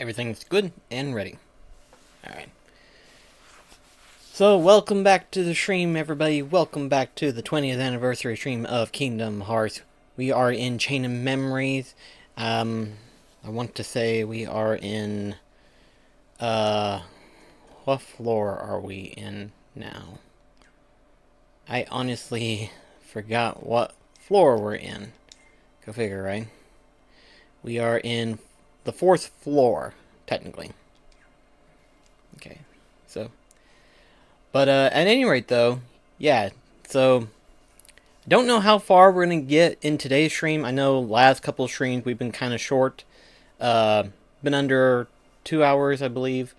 Everything's good and ready. Alright. So, welcome back to the stream, everybody. Welcome back to the 20th anniversary stream of Kingdom Hearts. We are in Chain of Memories. I want to say we are in... What floor are we in now? I honestly forgot what floor we're in. Go figure, right? We are in the 4th floor, technically. Okay, so... But at any rate, though, yeah, so... Don't know how far we're going to get in today's stream. I know last couple of streams we've been kind of short. Been under 2 hours, I believe.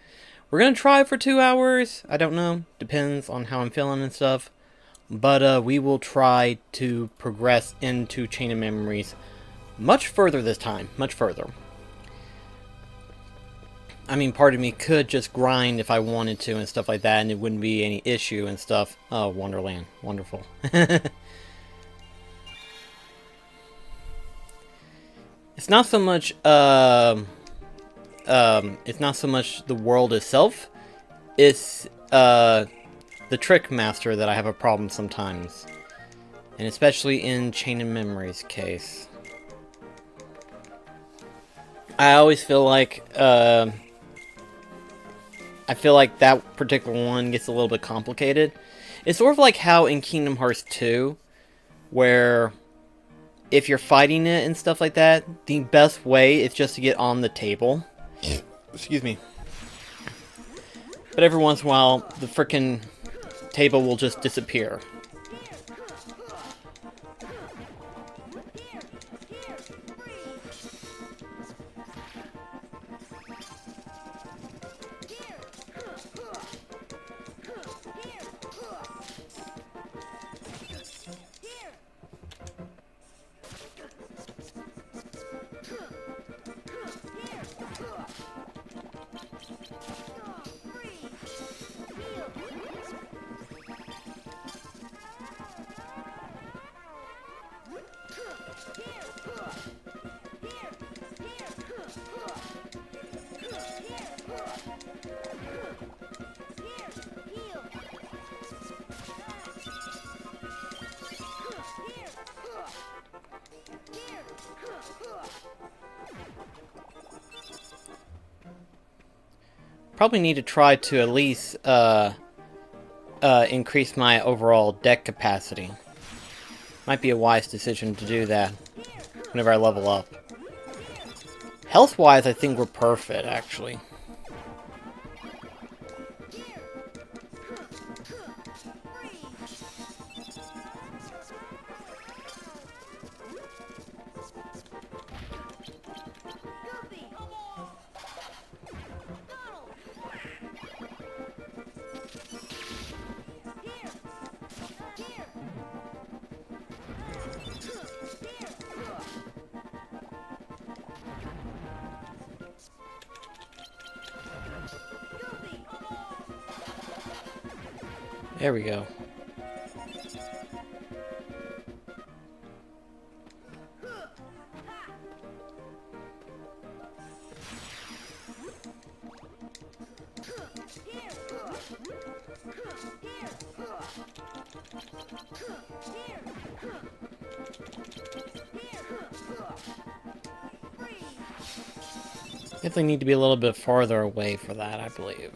We're going to try for 2 hours. I don't know. Depends on how I'm feeling and stuff. But we will try to progress into Chain of Memories much further this time. Much further. I mean, part of me could just grind if I wanted to and stuff like that, and it wouldn't be any issue and stuff. Oh, Wonderland. Wonderful. It's not so much, it's not so much the world itself. It's, the Trick Master that I have a problem sometimes. And especially in Chain of Memories case. I always feel like, I feel like that particular one gets a little bit complicated. It's sort of like how in Kingdom Hearts 2, where if you're fighting it and stuff like that, the best way is just to get on the table. Excuse me. But every once in a while, the frickin' table will just disappear. Probably need to try to at least increase my overall deck capacity. Might be a wise decision to do that whenever I level up. Health-wise, I think we're perfect, actually. There we go. Definitely need to be a little bit farther away for that, I believe.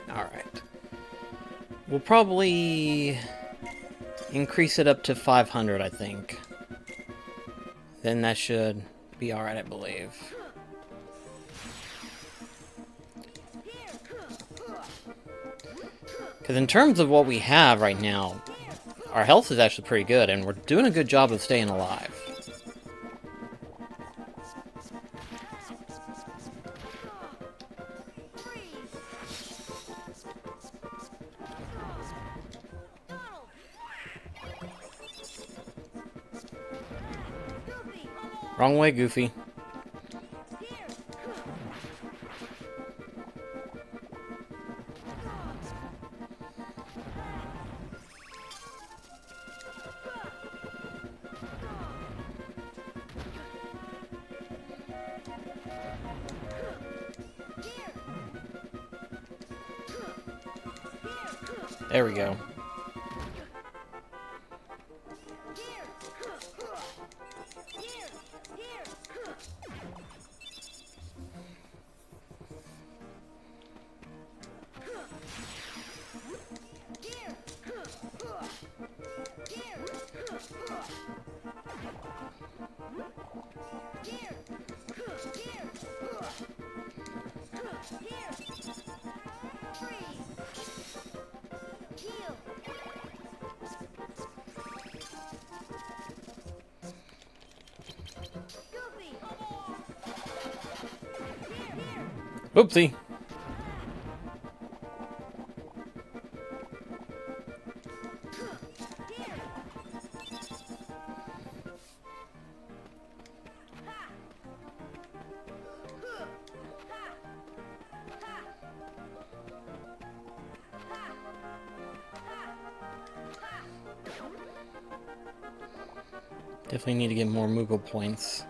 Alright. We'll probably increase it up to 500, I think. Then that should be alright, I believe. Because in terms of what we have right now, our health is actually pretty good, and we're doing a good job of staying alive. Wrong way, Goofy. There we go. Oopsie. Definitely need to get more Moogle points.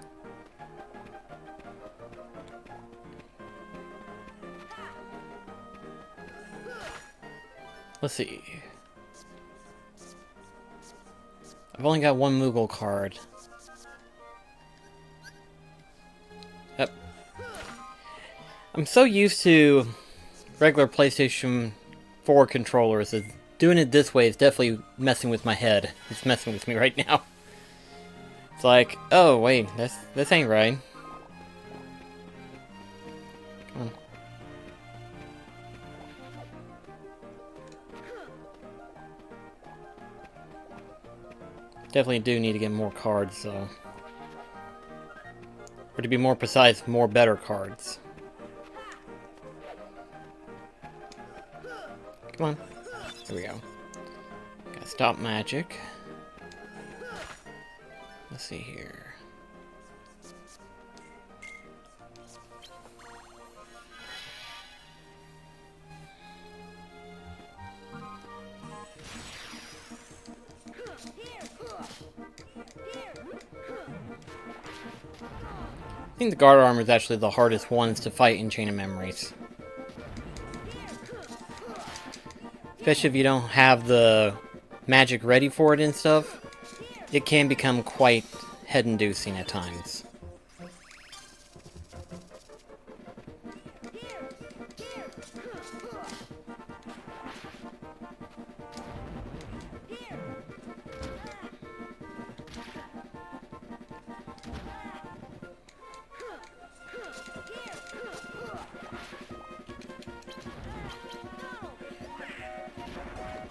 Let's see. I've only got one Moogle card. Yep. I'm so used to regular PlayStation 4 controllers that doing it this way is definitely messing with my head. It's messing with me right now. It's like, oh wait, this ain't right. Come on. Definitely do need to get more cards, though. Or to be more precise, more better cards. Come on. There we go. Gotta stop magic. Let's see here. I think the guard armor is actually the hardest ones to fight in Chain of Memories. Especially if you don't have the magic ready for it and stuff. It can become quite head-inducing at times.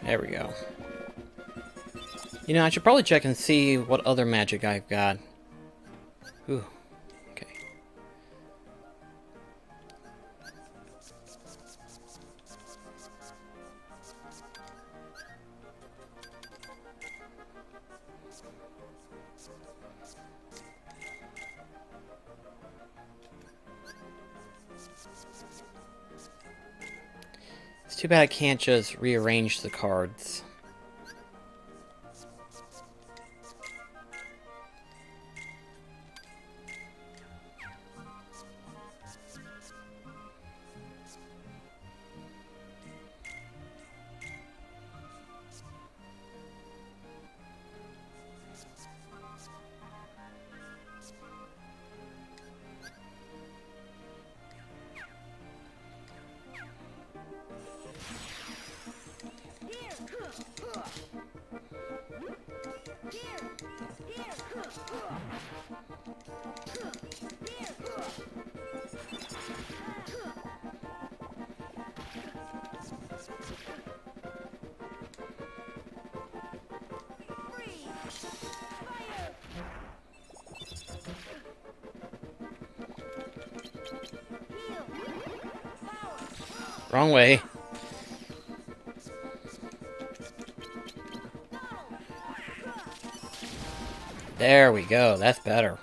There we go. You know, I should probably check and see what other magic I've got. Ooh, okay. It's too bad I can't just rearrange the cards. Wrong way. There we go. That's better.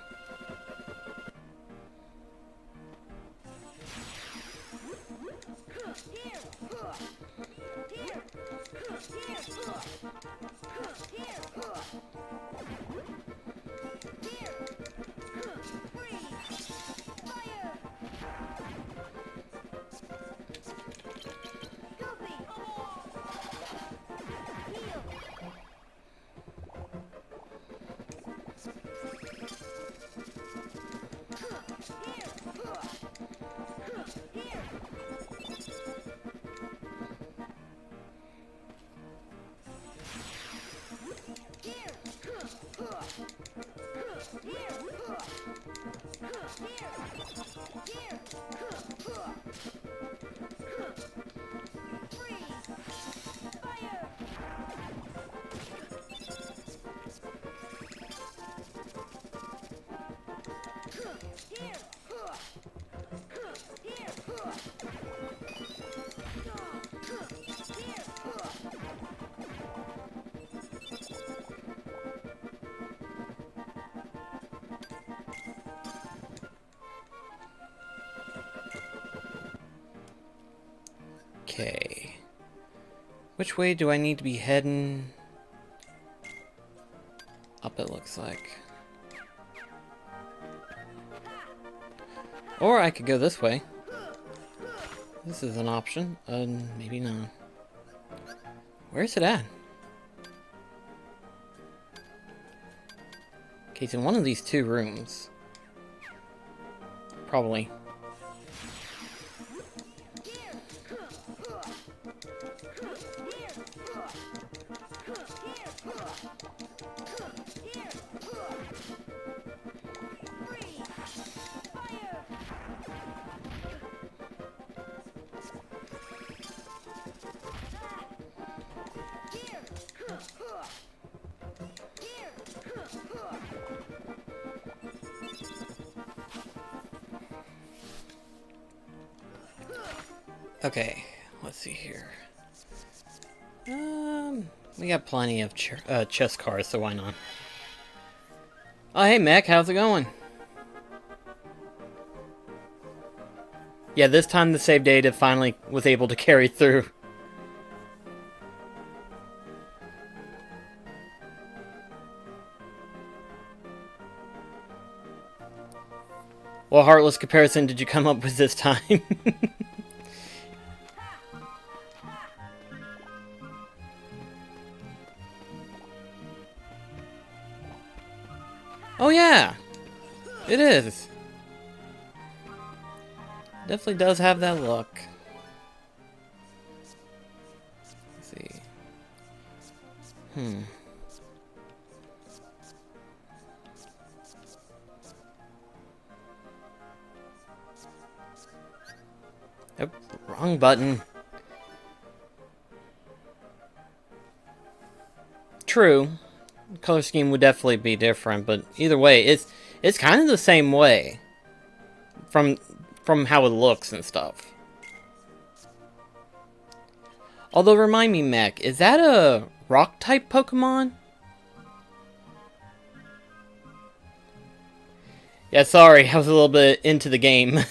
Okay. Which way do I need to be heading? Up, it looks like. Or I could go this way. This is an option. Maybe not. Where's it at? Okay, it's in one of these two rooms. Probably. Okay, let's see here. We got plenty of chest cards, so why not? Oh, hey, Mech, how's it going? Yeah, this time the save data finally was able to carry through. What heartless comparison did you come up with this time? Oh yeah! It is! Definitely does have that look. Let's see. Oh, wrong button. True. Color scheme would definitely be different, but either way, it's kind of the same way. From how it looks and stuff. Although, remind me, Mech, is that a rock-type Pokemon? Yeah, sorry, I was a little bit into the game.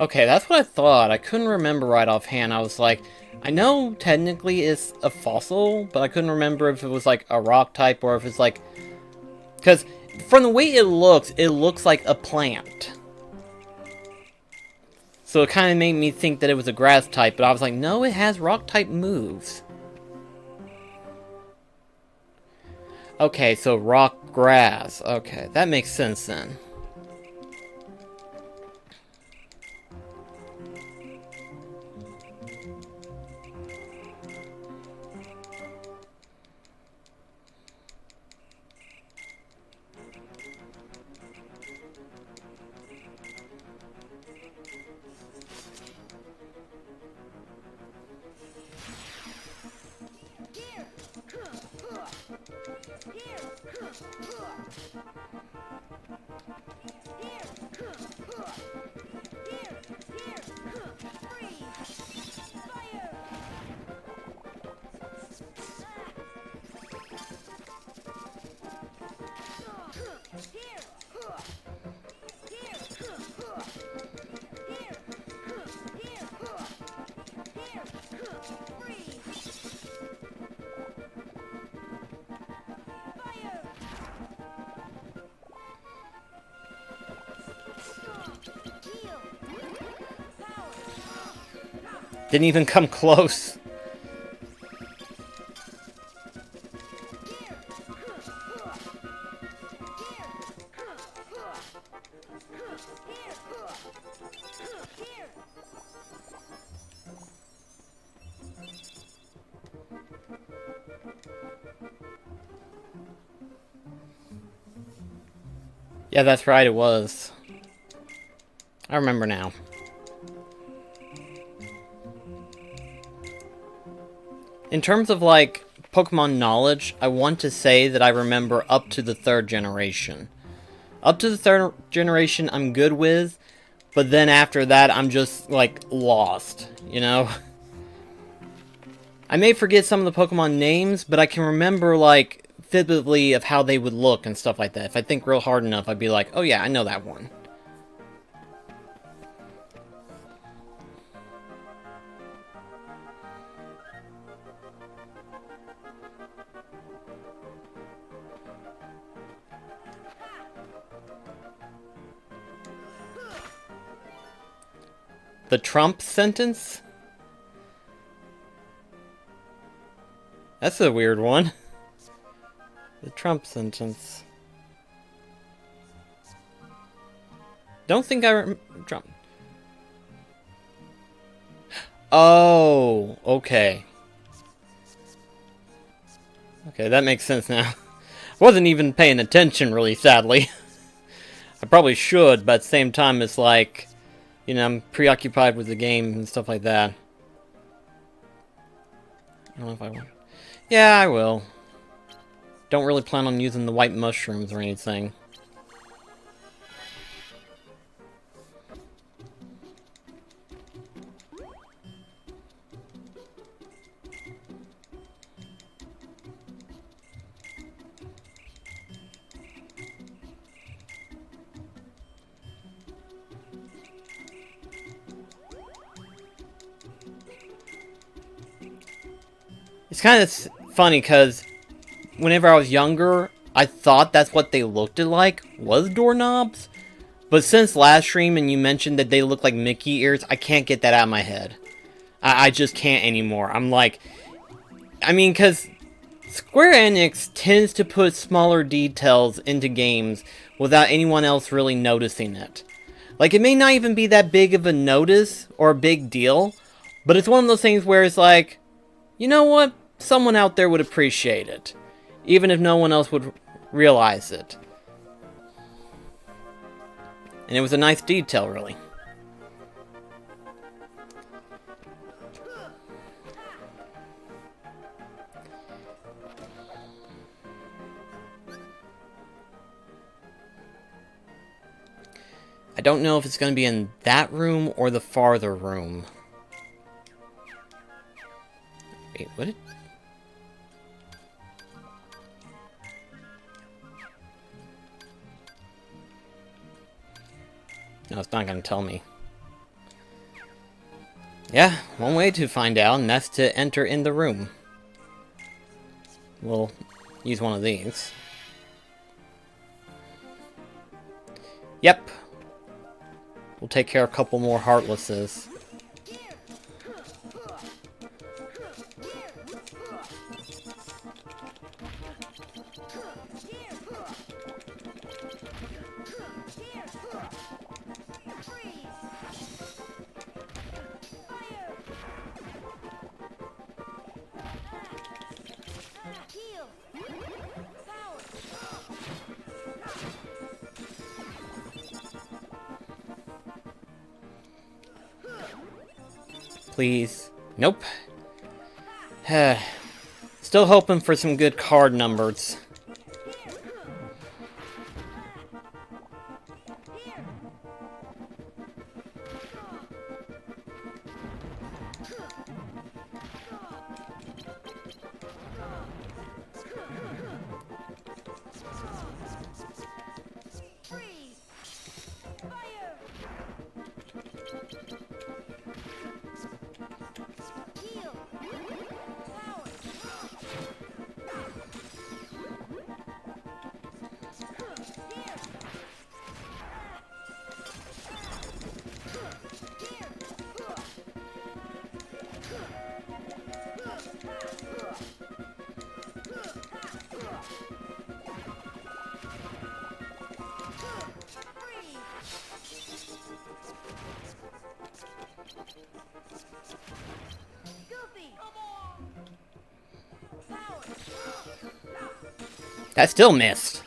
Okay, that's what I thought. I couldn't remember right offhand. I was like, I know technically it's a fossil, but I couldn't remember if it was like a rock type or if it's like... Because from the way it looks like a plant. So it kind of made me think that it was a grass type, but I was like, no, it has rock type moves. Okay, so rock grass. Okay, that makes sense then. Didn't even come close. Yeah, that's right, it was. I remember now. In terms of, like, Pokemon knowledge, I want to say that I remember up to the 3rd generation. Up to the 3rd generation, I'm good with, but then after that, I'm just, like, lost, you know? I may forget some of the Pokemon names, but I can remember, like, vividly of how they would look and stuff like that. If I think real hard enough, I'd be like, oh yeah, I know that one. The Trump sentence? That's a weird one. The Trump sentence. Don't think I remember Trump. Oh, okay. Okay, that makes sense now. I wasn't even paying attention, really, sadly. I probably should, but at the same time, it's like, you know, I'm preoccupied with the game and stuff like that. I don't know if I will. Yeah, I will. Don't really plan on using the white mushrooms or anything. It's kind of funny because whenever I was younger, I thought that's what they looked like, was doorknobs. But since last stream and you mentioned that they look like Mickey ears, I can't get that out of my head. I just can't anymore. I'm like, I mean, because Square Enix tends to put smaller details into games without anyone else really noticing it. Like, it may not even be that big of a notice or a big deal, but it's one of those things where it's like, you know what? Someone out there would appreciate it, even if no one else would realize it. And it was a nice detail, really. I don't know if it's going to be in that room or the farther room. Wait, what? No, it's not going to tell me. Yeah, one way to find out, and that's to enter in the room. We'll use one of these. Yep. We'll take care of a couple more Heartlesses. Please. Nope. Still hoping for some good card numbers. That still missed.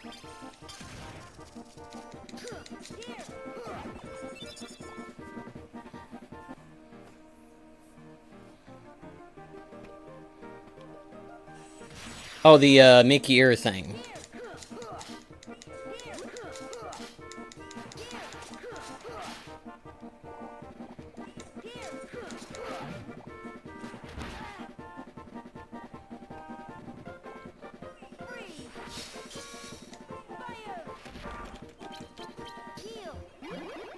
Oh, the Mickey ear thing.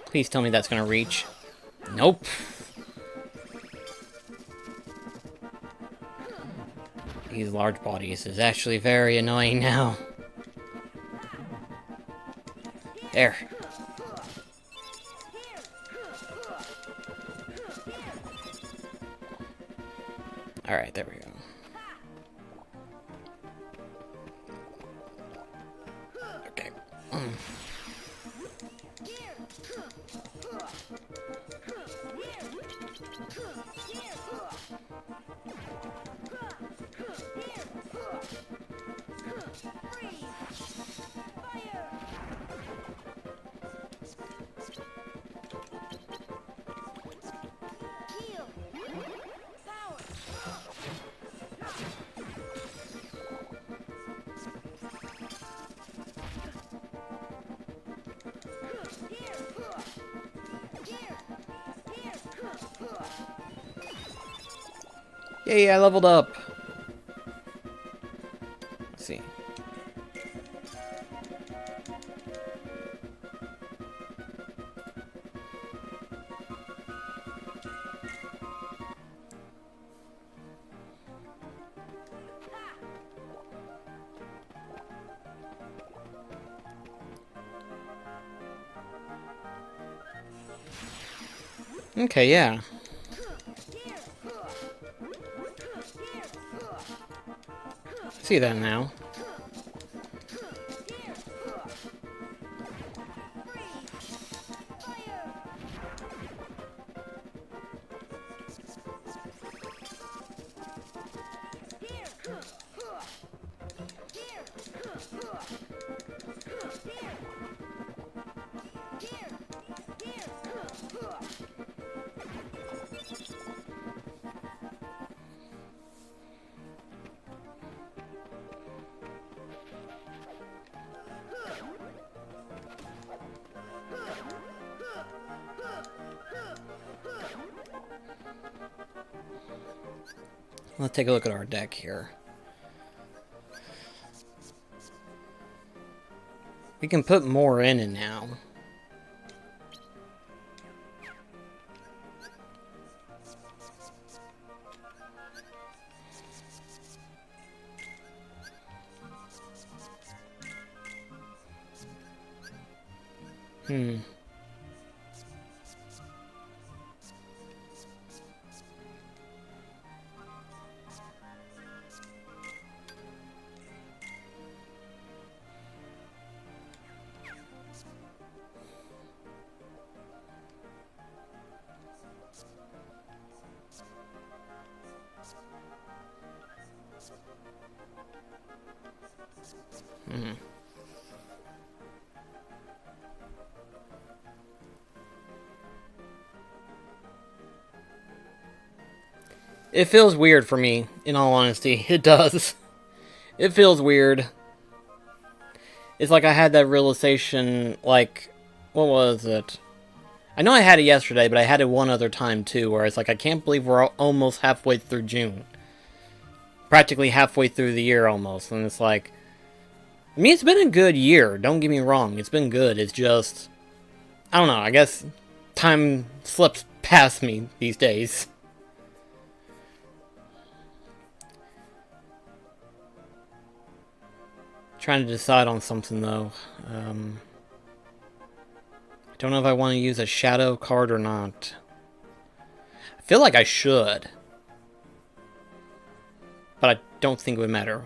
Please tell me that's gonna reach. Nope. These large bodies is actually very annoying now. There. Alright, there we go. Okay. Yay, I leveled up! Let's see. Okay, yeah. See that now. Let's take a look at our deck here. We can put more in it now. Hmm. Mm-hmm. It feels weird for me, in all honesty. It does. It feels weird. It's like I had that realization, like, what was it? I know I had it yesterday, but I had it one other time too, where it's like, I can't believe we're almost halfway through June. Practically halfway through the year almost, and it's like, I mean, it's been a good year, don't get me wrong, it's been good, it's just, I don't know, I guess time slips past me these days. Trying to decide on something though. I don't know if I want to use a shadow card or not. I feel like I should, but I don't think it would matter.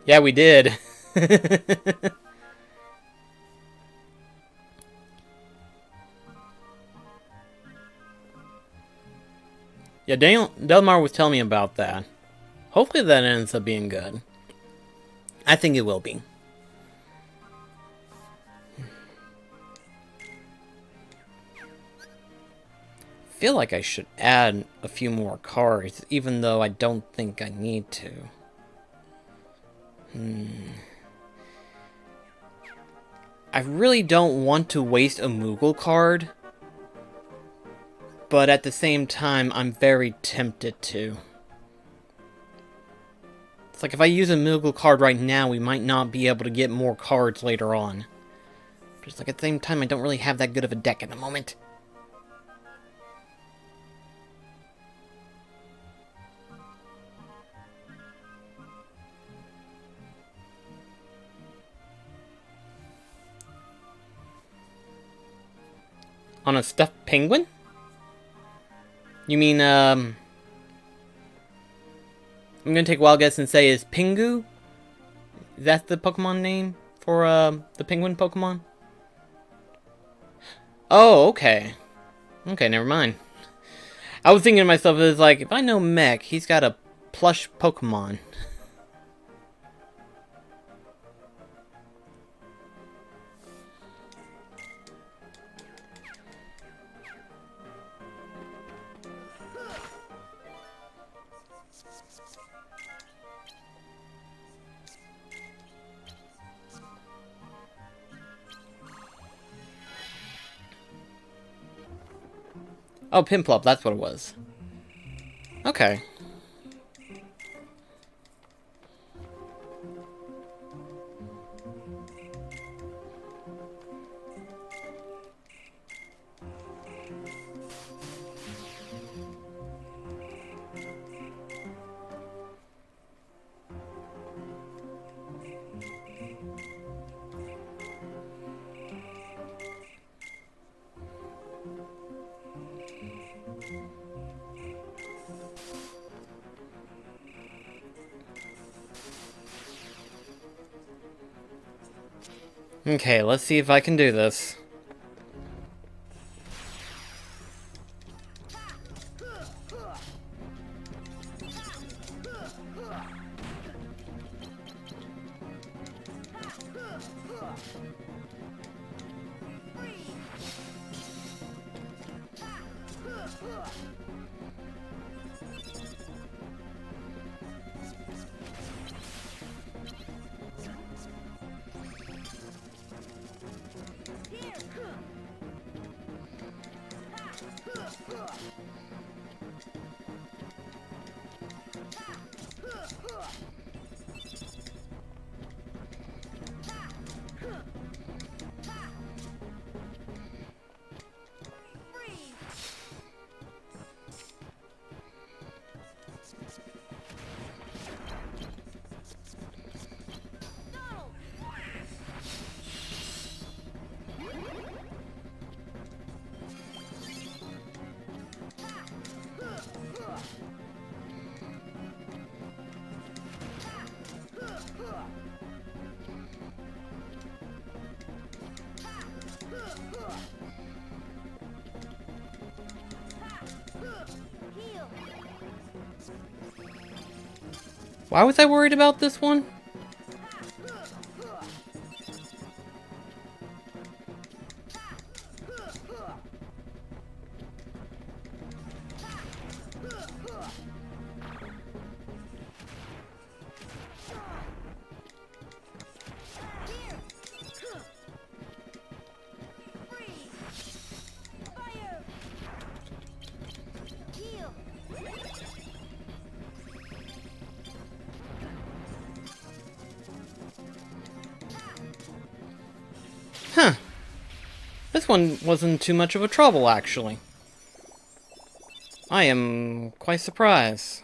Yeah, we did. Yeah, Delmar was telling me about that. Hopefully that ends up being good. I think it will be. feel like I should add a few more cards, even though I don't think I need to. I really don't want to waste a Moogle card, but at the same time, I'm very tempted to. It's like if I use a Moogle card right now, we might not be able to get more cards later on. But it's like at the same time, I don't really have that good of a deck at the moment. On a stuffed penguin? You mean, I'm gonna take a wild guess and say, is Pingu? Is that the Pokemon name for, the penguin Pokemon? Oh, okay. Okay, never mind. I was thinking to myself, it's like, if I know Mech, he's got a plush Pokemon. Oh, Pimplop, that's what it was. Okay. Okay, let's see if I can do this. Why was I worried about this one? Huh. This one wasn't too much of a trouble, actually. I am quite surprised.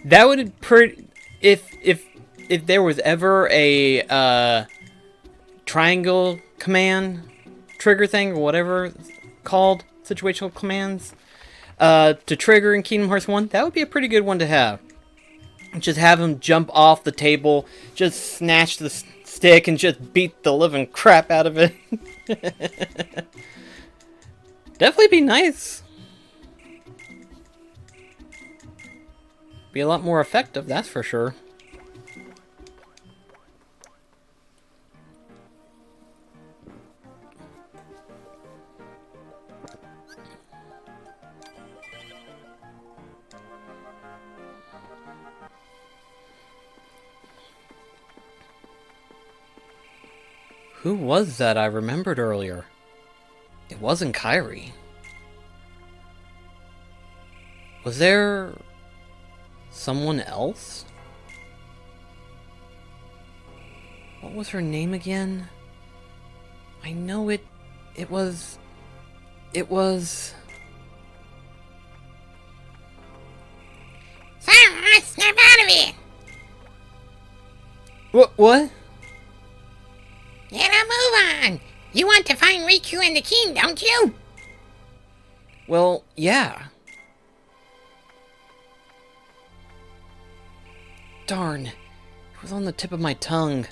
That would if there was ever a triangle command trigger thing, or whatever it's called, situational commands, to trigger in Kingdom Hearts 1, that would be a pretty good one to have. Just have him jump off the table, just snatch the stick, and just beat the living crap out of it. Definitely be nice. Be a lot more effective, that's for sure. Who was that I remembered earlier? It wasn't Kyrie. Was there someone else? What was her name again? I know it was... Sarah, snap out of it! What? Get a move on! You want to find Riku and the king, don't you? Well, yeah. Darn. It was on the tip of my tongue.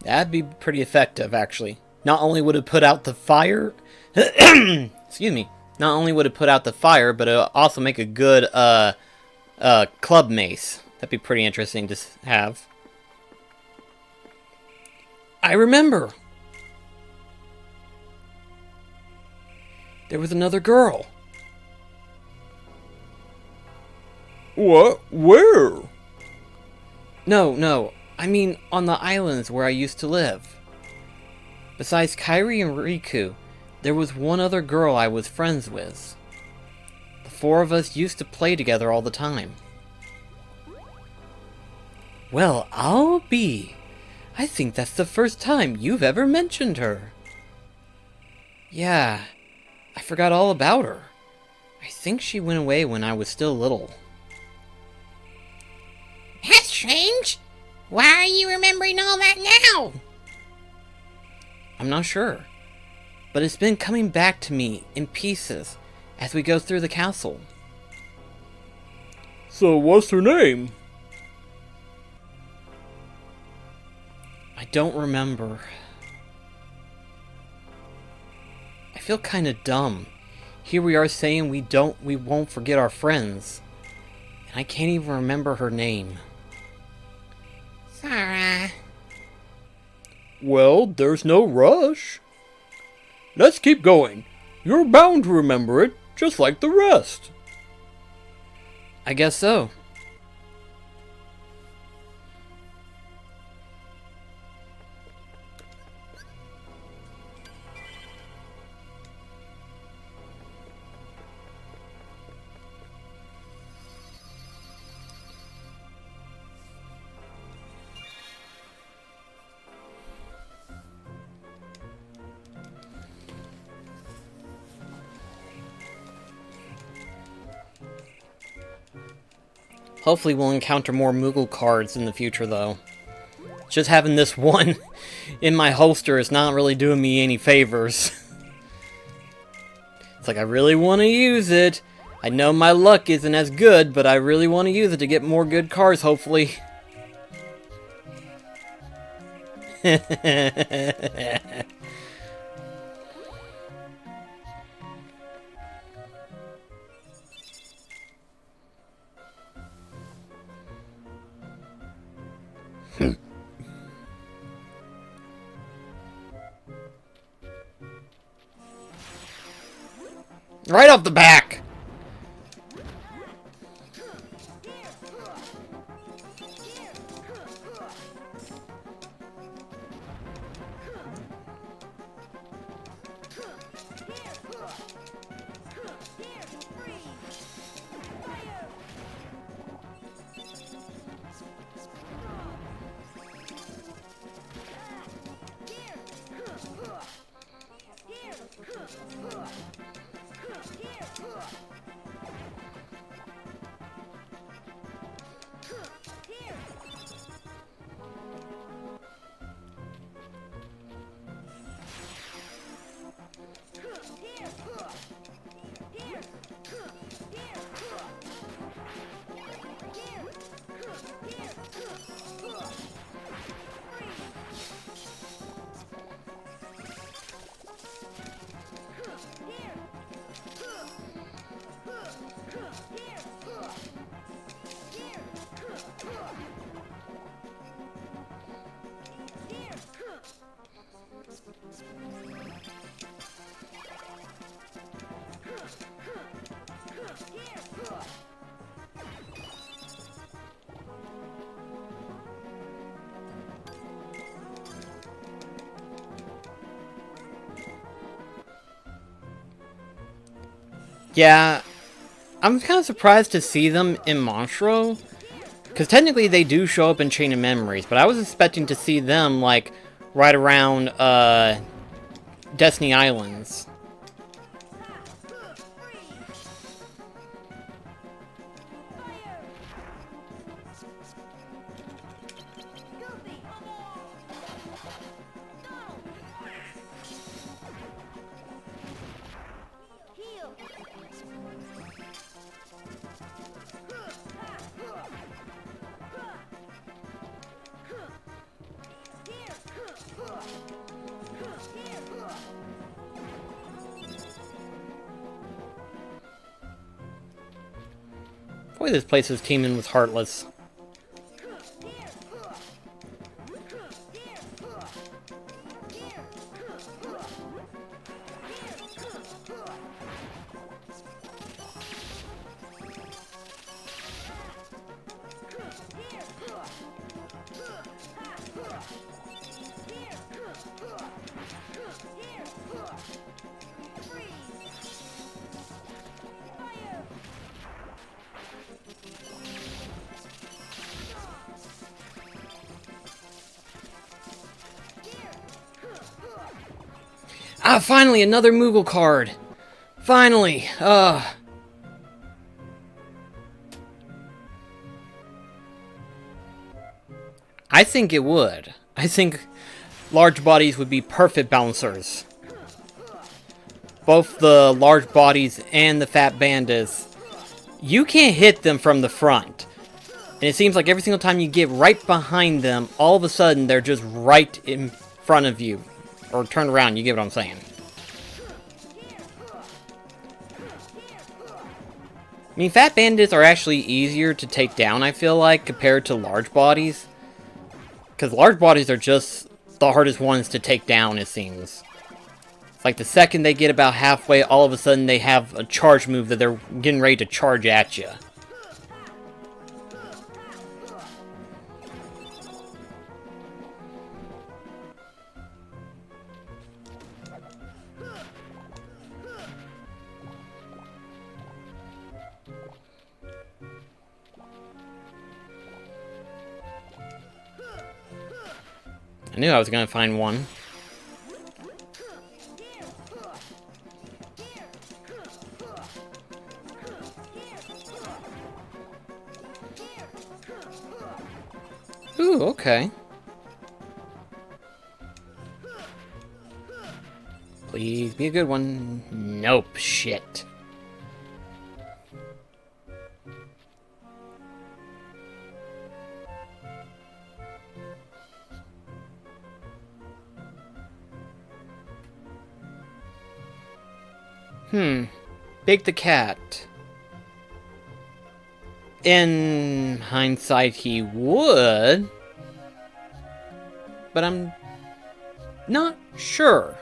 That'd be pretty effective, actually. Not only would it put out the fire... Excuse me. Not only would it put out the fire, but it'll also make a good, club mace. That'd be pretty interesting to have. I remember! There was another girl. What? Where? No. I mean, on the islands where I used to live. Besides Kyrie and Riku, there was one other girl I was friends with. The four of us used to play together all the time. Well, I'll be. I think that's the first time you've ever mentioned her. Yeah, I forgot all about her. I think she went away when I was still little. That's strange. Why are you remembering all that now? I'm not sure, but it's been coming back to me in pieces as we go through the castle. So what's her name? I don't remember. I feel kinda dumb. Here we are saying we won't forget our friends. And I can't even remember her name. Sarah. Well, there's no rush. Let's keep going. You're bound to remember it, just like the rest. I guess so. Hopefully we'll encounter more Moogle cards in the future, though. Just having this one in my holster is not really doing me any favors. It's like, I really want to use it. I know my luck isn't as good, but I really want to use it to get more good cards, hopefully. Right off the back! Yeah, I'm kind of surprised to see them in Monstro, because technically they do show up in Chain of Memories, but I was expecting to see them, like, right around, Destiny Islands. Boy, this place is teeming with Heartless. Ah, finally, another Moogle card! Finally! I think it would. I think large bodies would be perfect bouncers. Both the large bodies and the fat bandits. You can't hit them from the front. And it seems like every single time you get right behind them, all of a sudden they're just right in front of you. Or turn around, you get what I'm saying. I mean, fat bandits are actually easier to take down, I feel like, compared to large bodies. Because large bodies are just the hardest ones to take down, it seems. It's like the second they get about halfway, all of a sudden they have a charge move that they're getting ready to charge at you. I knew I was going to find one. Ooh, okay. Please be a good one. Nope, shit. Big the Cat. In hindsight, he would. But I'm not sure.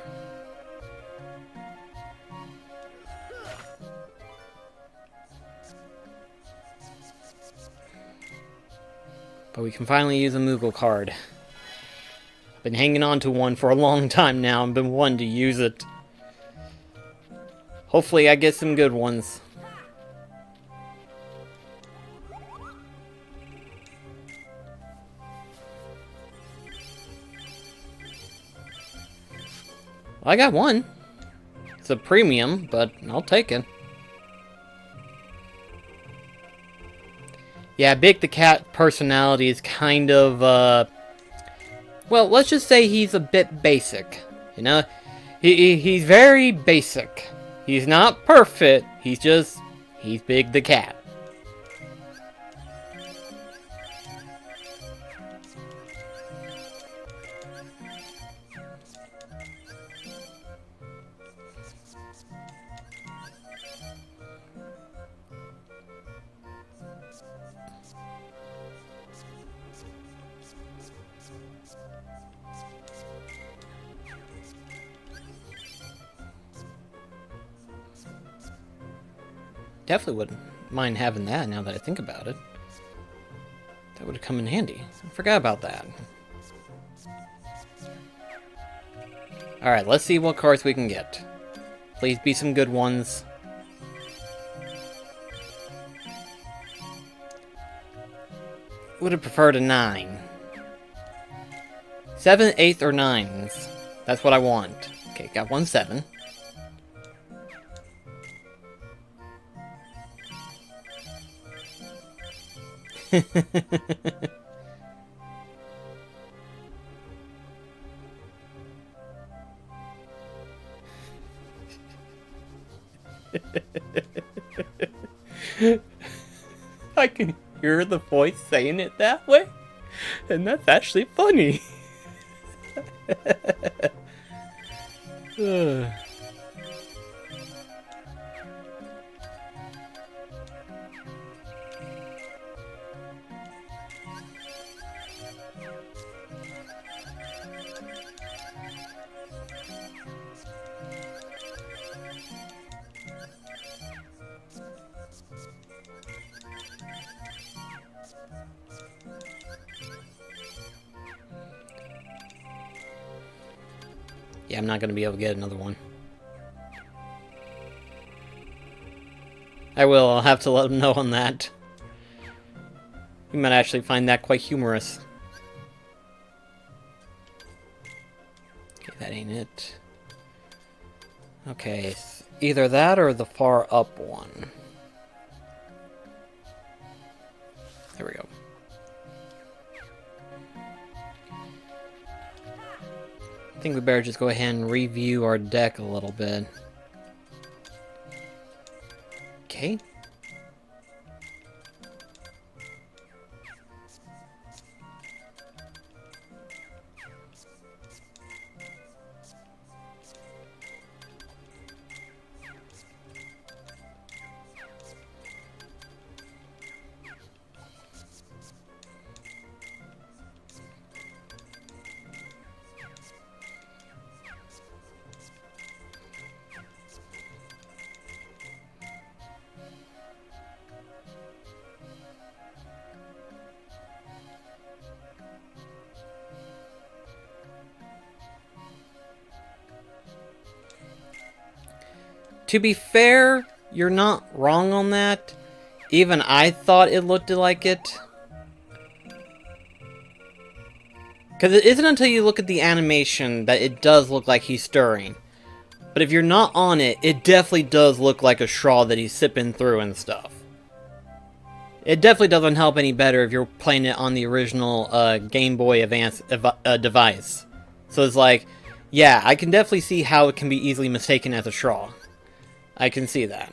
But we can finally use a Moogle card. Been hanging on to one for a long time now and been wanting to use it. Hopefully I get some good ones. Well, I got one. It's a premium, but I'll take it. Yeah, Big the Cat personality is kind of, well, let's just say he's a bit basic. You know? He's very basic. He's not perfect, he's Big the Cat. definitely wouldn't mind having that now that I think about it. That would have come in handy. I forgot about that. Alright, let's see what cards we can get. Please be some good ones. Would have preferred a 9. 7, 8, or 9s. That's what I want. Okay, got 1 7. I can hear the voice saying it that way, and that's actually funny. Yeah, I'm not going to be able to get another one. I will. I'll have to let him know on that. You might actually find that quite humorous. Okay, that ain't it. Okay, either that or the far up one. There we go. I think we better just go ahead and review our deck a little bit. Okay. To be fair, you're not wrong on that. Even I thought it looked like it. Because it isn't until you look at the animation that it does look like he's stirring. But if you're not on it, it definitely does look like a straw that he's sipping through and stuff. It definitely doesn't help any better if you're playing it on the original Game Boy Advance device. So it's like, yeah, I can definitely see how it can be easily mistaken as a straw. I can see that.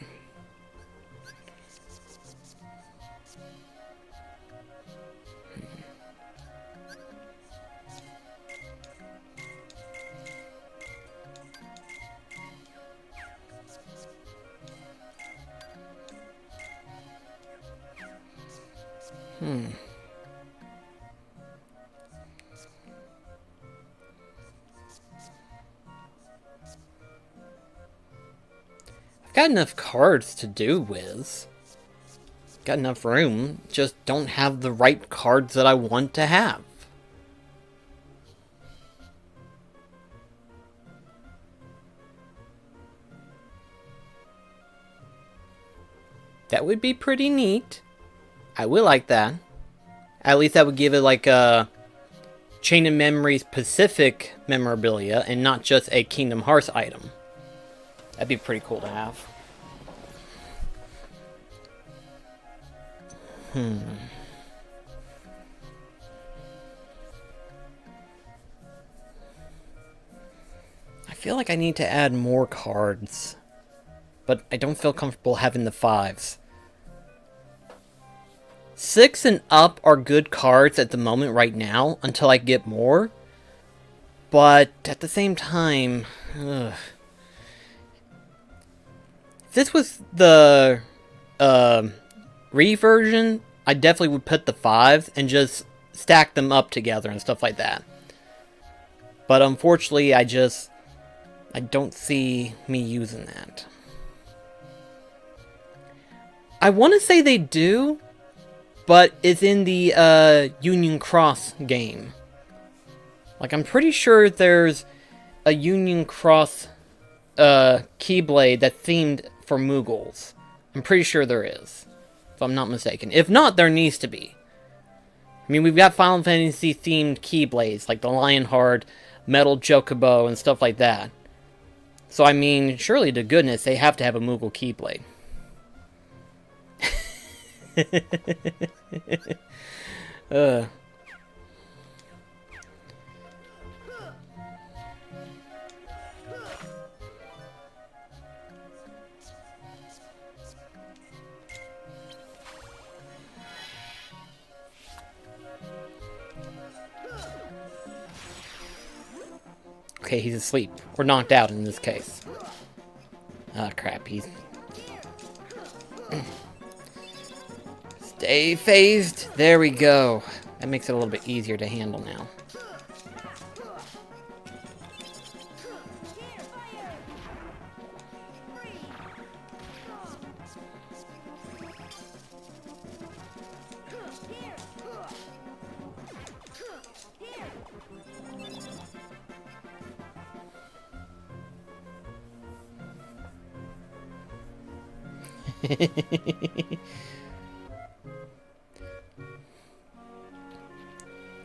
I've got enough cards to do with. Got enough room, just don't have the right cards that I want to have. That would be pretty neat. I would like that. At least that would give it like a Chain of Memories Pacific memorabilia and not just a Kingdom Hearts item. That'd be pretty cool to have. I feel like I need to add more cards, but I don't feel comfortable having the 5s. 6 and up are good cards at the moment right now until I get more, but at the same time, ugh. If this was the reversion, I definitely would put the 5s and just stack them up together and stuff like that. But unfortunately, I don't see me using that. I want to say they do, but it's in the Union Cross game. Like, I'm pretty sure there's a Union Cross Keyblade that's themed for Moogles. I'm pretty sure there is, if I'm not mistaken. If not, there needs to be. I mean, we've got Final Fantasy themed Keyblades, like the Lionheart, Metal Chocobo, and stuff like that. So, I mean, surely to goodness, they have to have a Moogle Keyblade. Okay, he's asleep. Or knocked out in this case. Ah, crap, he's... Stay phased. There we go. That makes it a little bit easier to handle now.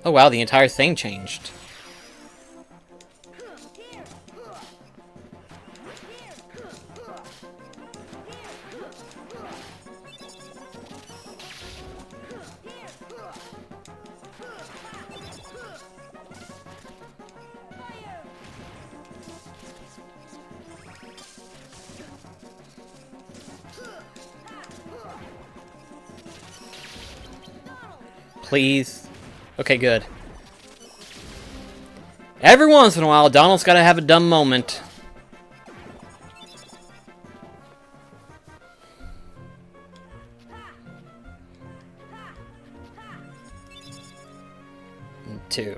Oh wow, the entire thing changed. Please. Okay, good. Every once in a while, Donald's gotta have a dumb moment. Two.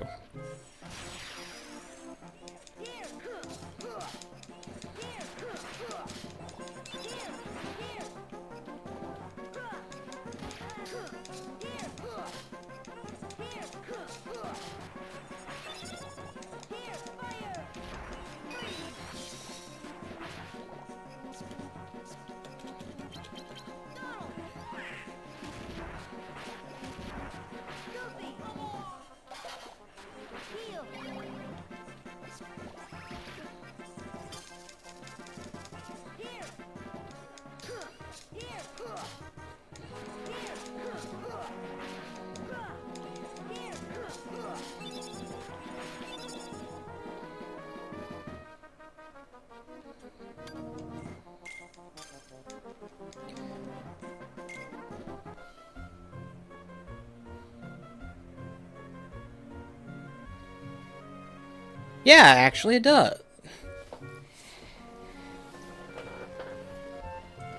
Yeah, actually it does.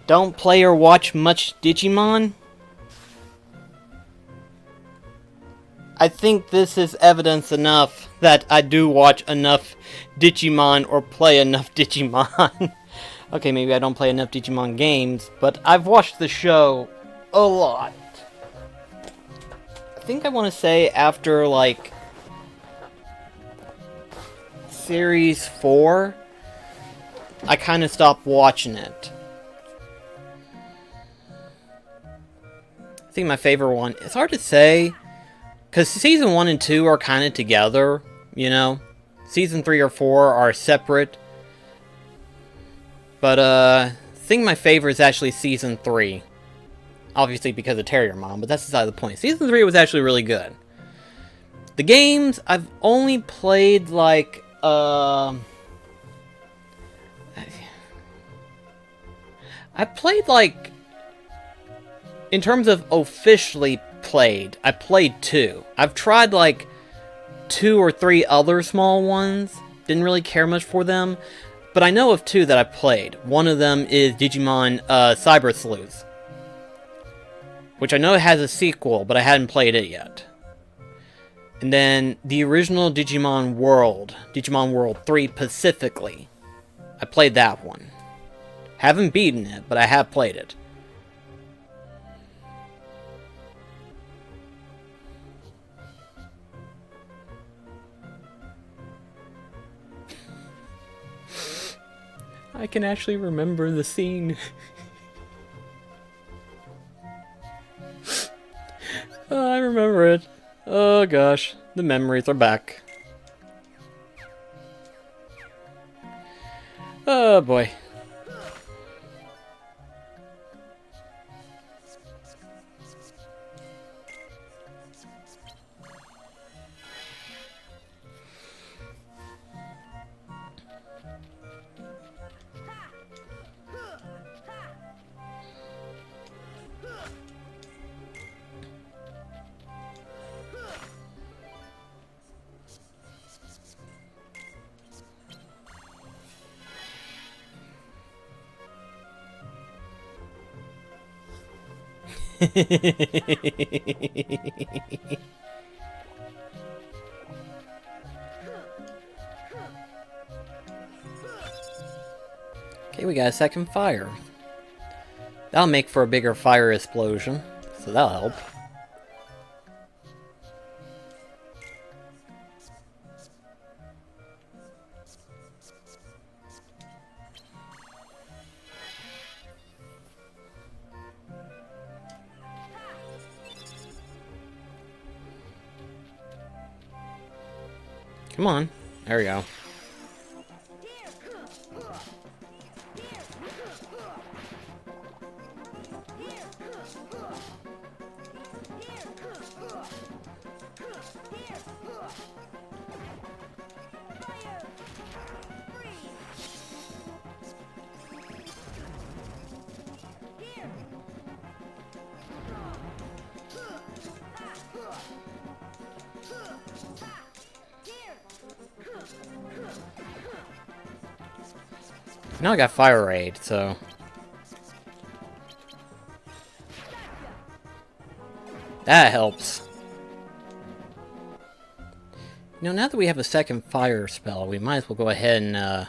Don't play or watch much Digimon? I think this is evidence enough that I do watch enough Digimon or play enough Digimon. Okay, maybe I don't play enough Digimon games, but I've watched the show a lot. I think I want to say after, like, Series 4, I kind of stopped watching it. I think my favorite one, it's hard to say, because Season 1 and 2 are kind of together, you know? Season 3 or 4 are separate. But, I think my favorite is actually Season 3. Obviously because of Terrier Mom, but that's beside the point. Season 3 was actually really good. The games, I've only played, like, I played, like, in terms of officially played, I played 2. I've tried, like, 2 or 3 other small ones. Didn't really care much for them. But I know of 2 that I played. One of them is Digimon Cyber Sleuth, which I know has a sequel, but I hadn't played it yet. And then the original Digimon World 3 specifically. I played that one. Haven't beaten it, but I have played it. I can actually remember the scene. Oh, I remember it. Oh gosh, the memories are back. Oh boy. Okay, we got a second fire. That'll make for a bigger fire explosion, so that'll help. Come on. There we go. Now I got Fire Raid, so... that helps. You know, now that we have a second fire spell, we might as well go ahead and,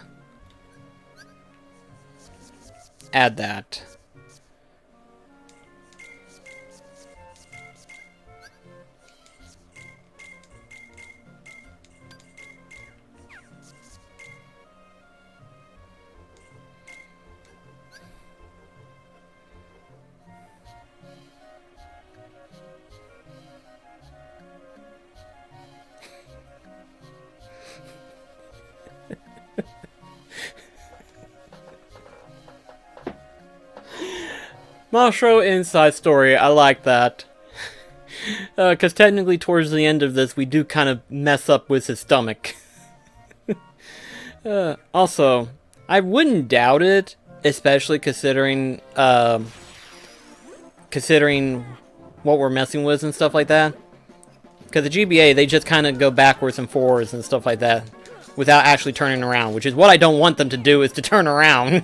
add that. Mashro Inside Story, I like that. Because technically towards the end of this, we do kind of mess up with his stomach. Also, I wouldn't doubt it, especially considering what we're messing with and stuff like that. Because the GBA, they just kind of go backwards and forwards and stuff like that, without actually turning around, which is what I don't want them to do, is to turn around.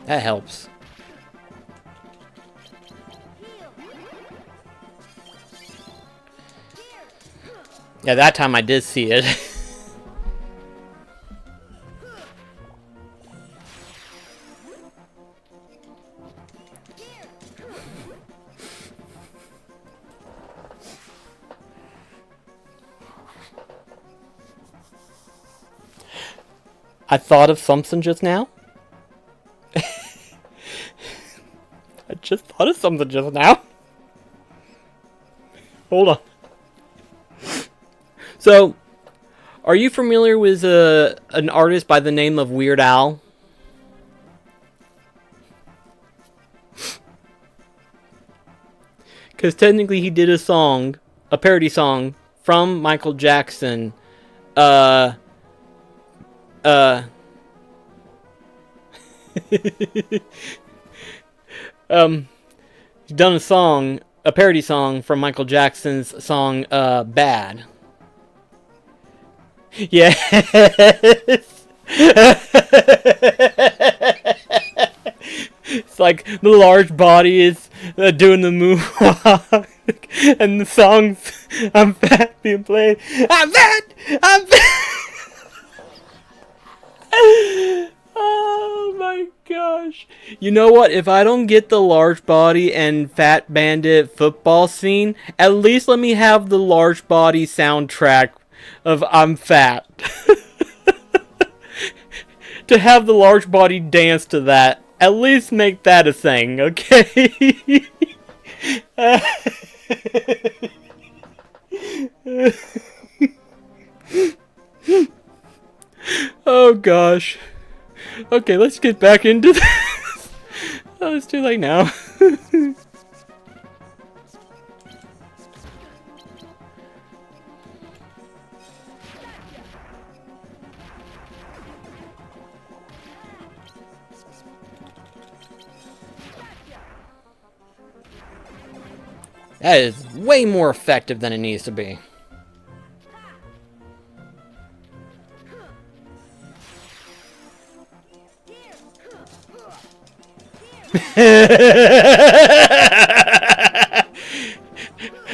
That helps. Yeah, that time I did see it. I thought of something just now. I just thought of something just now. Hold on. So, are you familiar with an artist by the name of Weird Al? Because technically he did a song, a parody song, from Michael Jackson. He's done a song, a parody song from Michael Jackson's song, Bad. Yes! It's like the large body is doing the moonwalk, and the song's I'm fat being played. I'm fat! I'm fat! gosh. You know what? If I don't get the large body and Fat Bandit football scene, at least let me have the large body soundtrack of I'm Fat. To have the large body dance to that, at least make that a thing, okay? Oh gosh. Okay, let's get back into this. Oh, it's too late now. That is way more effective than it needs to be.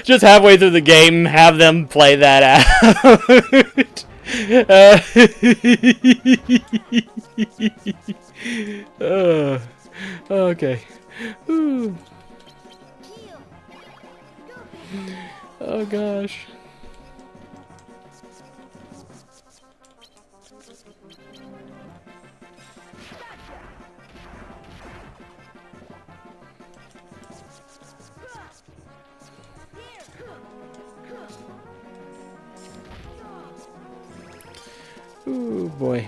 Just halfway through the game, have them play that out. Okay. Ooh. Oh gosh. Ooh boy.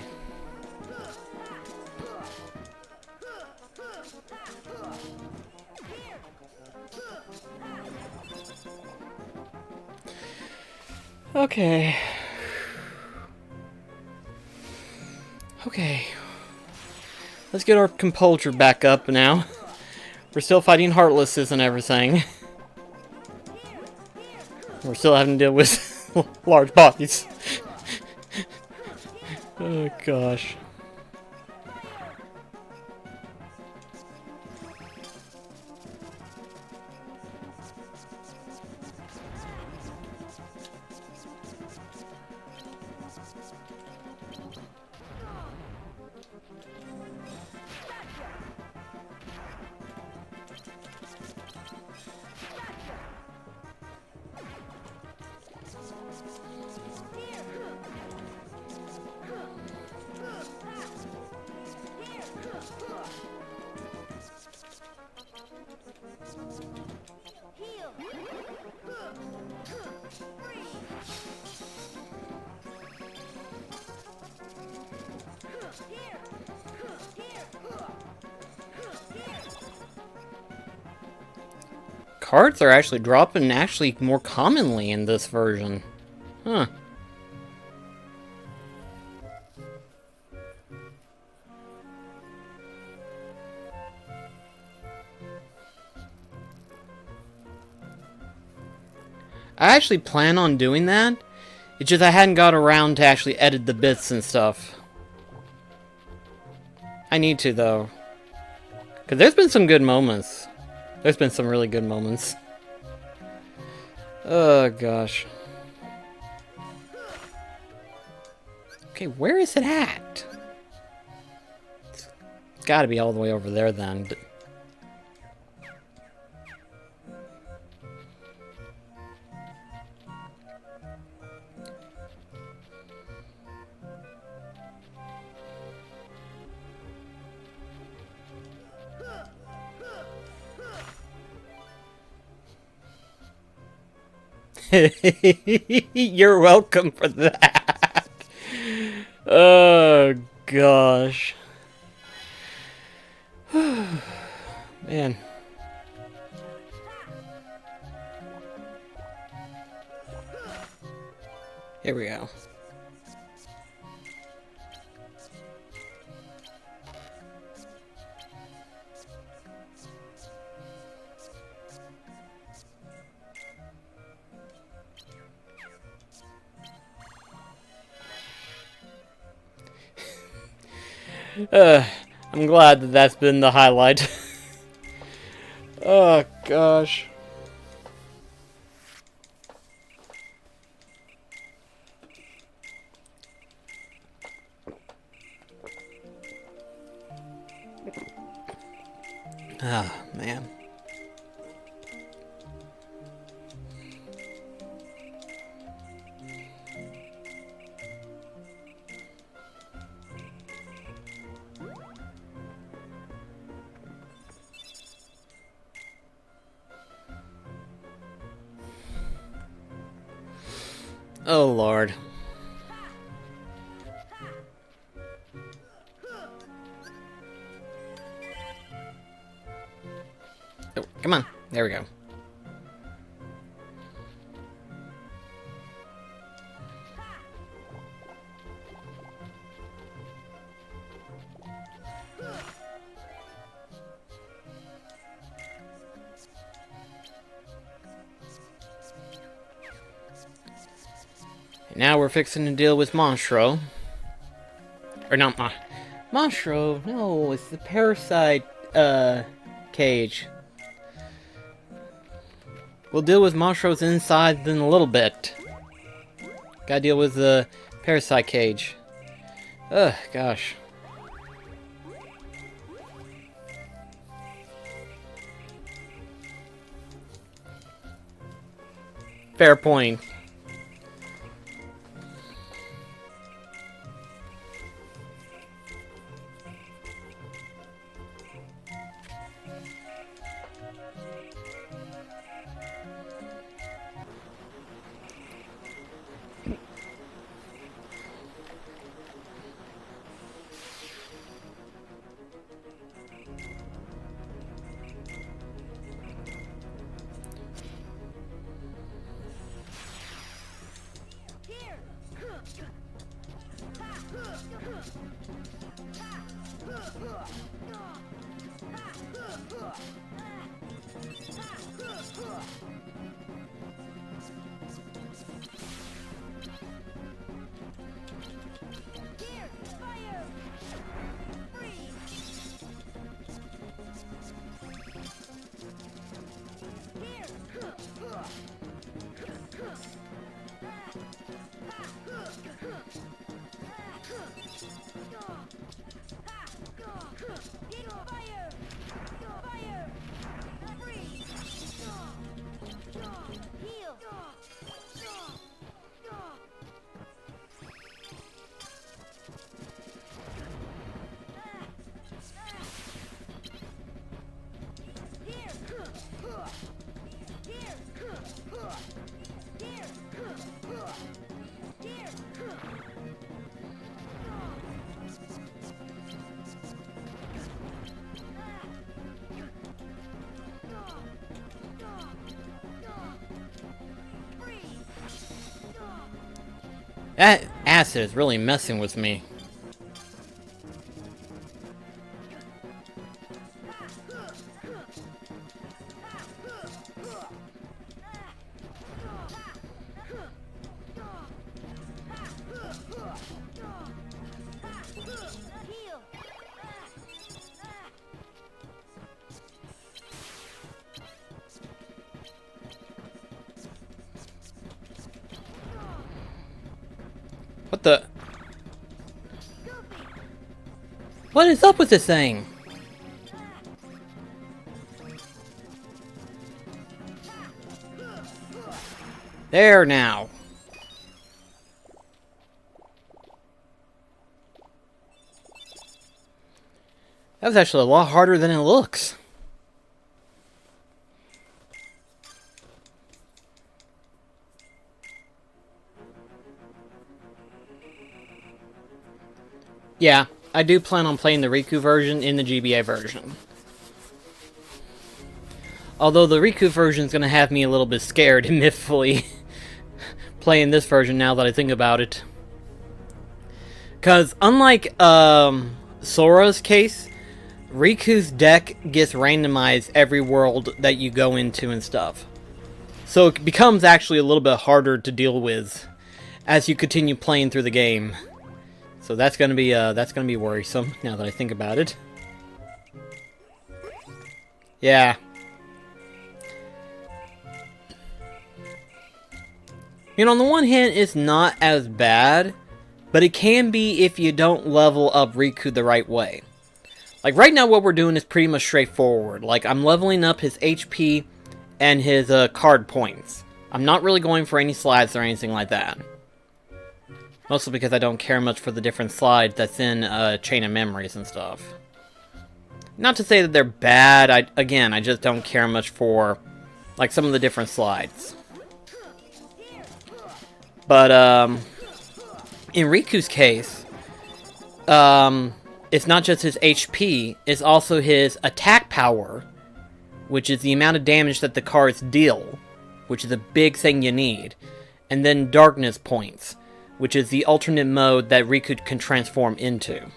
Okay. Okay. Let's get our composure back up now. We're still fighting Heartlesses and everything. We're still having to deal with large bodies. Oh gosh. Cards are actually dropping more commonly in this version. Huh. I actually plan on doing that. It's just I hadn't got around to actually edit the bits and stuff. I need to, though. Because there's been some good moments. There's been some really good moments. Oh, gosh. Okay, where is it at? It's gotta be all the way over there, then. You're welcome for that. Oh, gosh. Man. Here we go. I'm glad that that's been the highlight. Oh, gosh. Ah, man. Oh, Lord. Oh, come on. There we go. Now we're fixing to deal with Monstro. Or not Monstro, no, it's the Parasite, cage. We'll deal with Monstro's inside in a little bit. Gotta deal with the Parasite cage. Ugh, gosh. Fair point. That acid is really messing with me. What the? What is up with this thing? There now. That was actually a lot harder than it looks. Yeah, I do plan on playing the Riku version in the GBA version. Although the Riku version is going to have me a little bit scared, admittedly, playing this version now that I think about it. Because unlike Sora's case, Riku's deck gets randomized every world that you go into and stuff. So it becomes actually a little bit harder to deal with as you continue playing through the game. So that's gonna be worrisome now that I think about it. Yeah. You know, on the one hand, it's not as bad, but it can be if you don't level up Riku the right way. Like, right now what we're doing is pretty much straightforward. Like, I'm leveling up his HP and his card points. I'm not really going for any slides or anything like that. Mostly because I don't care much for the different slides that's in Chain of Memories and stuff. Not to say that they're bad, I just don't care much for, like, some of the different slides. But, in Riku's case, it's not just his HP, it's also his attack power, which is the amount of damage that the cards deal, which is a big thing you need. And then darkness points, which is the alternate mode that Riku can transform into.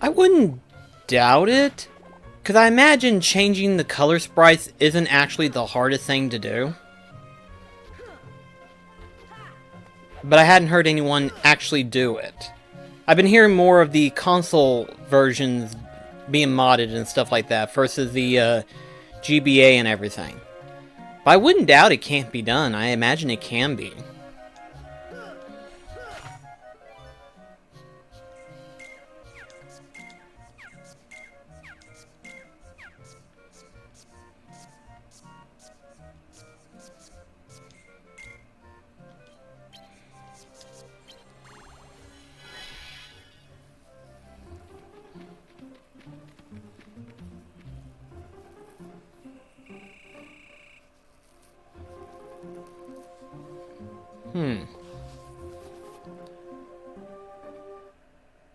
I wouldn't doubt it, because I imagine changing the color sprites isn't actually the hardest thing to do. But I hadn't heard anyone actually do it. I've been hearing more of the console versions being modded and stuff like that, versus the GBA and everything. But I wouldn't doubt it can't be done. I imagine it can be.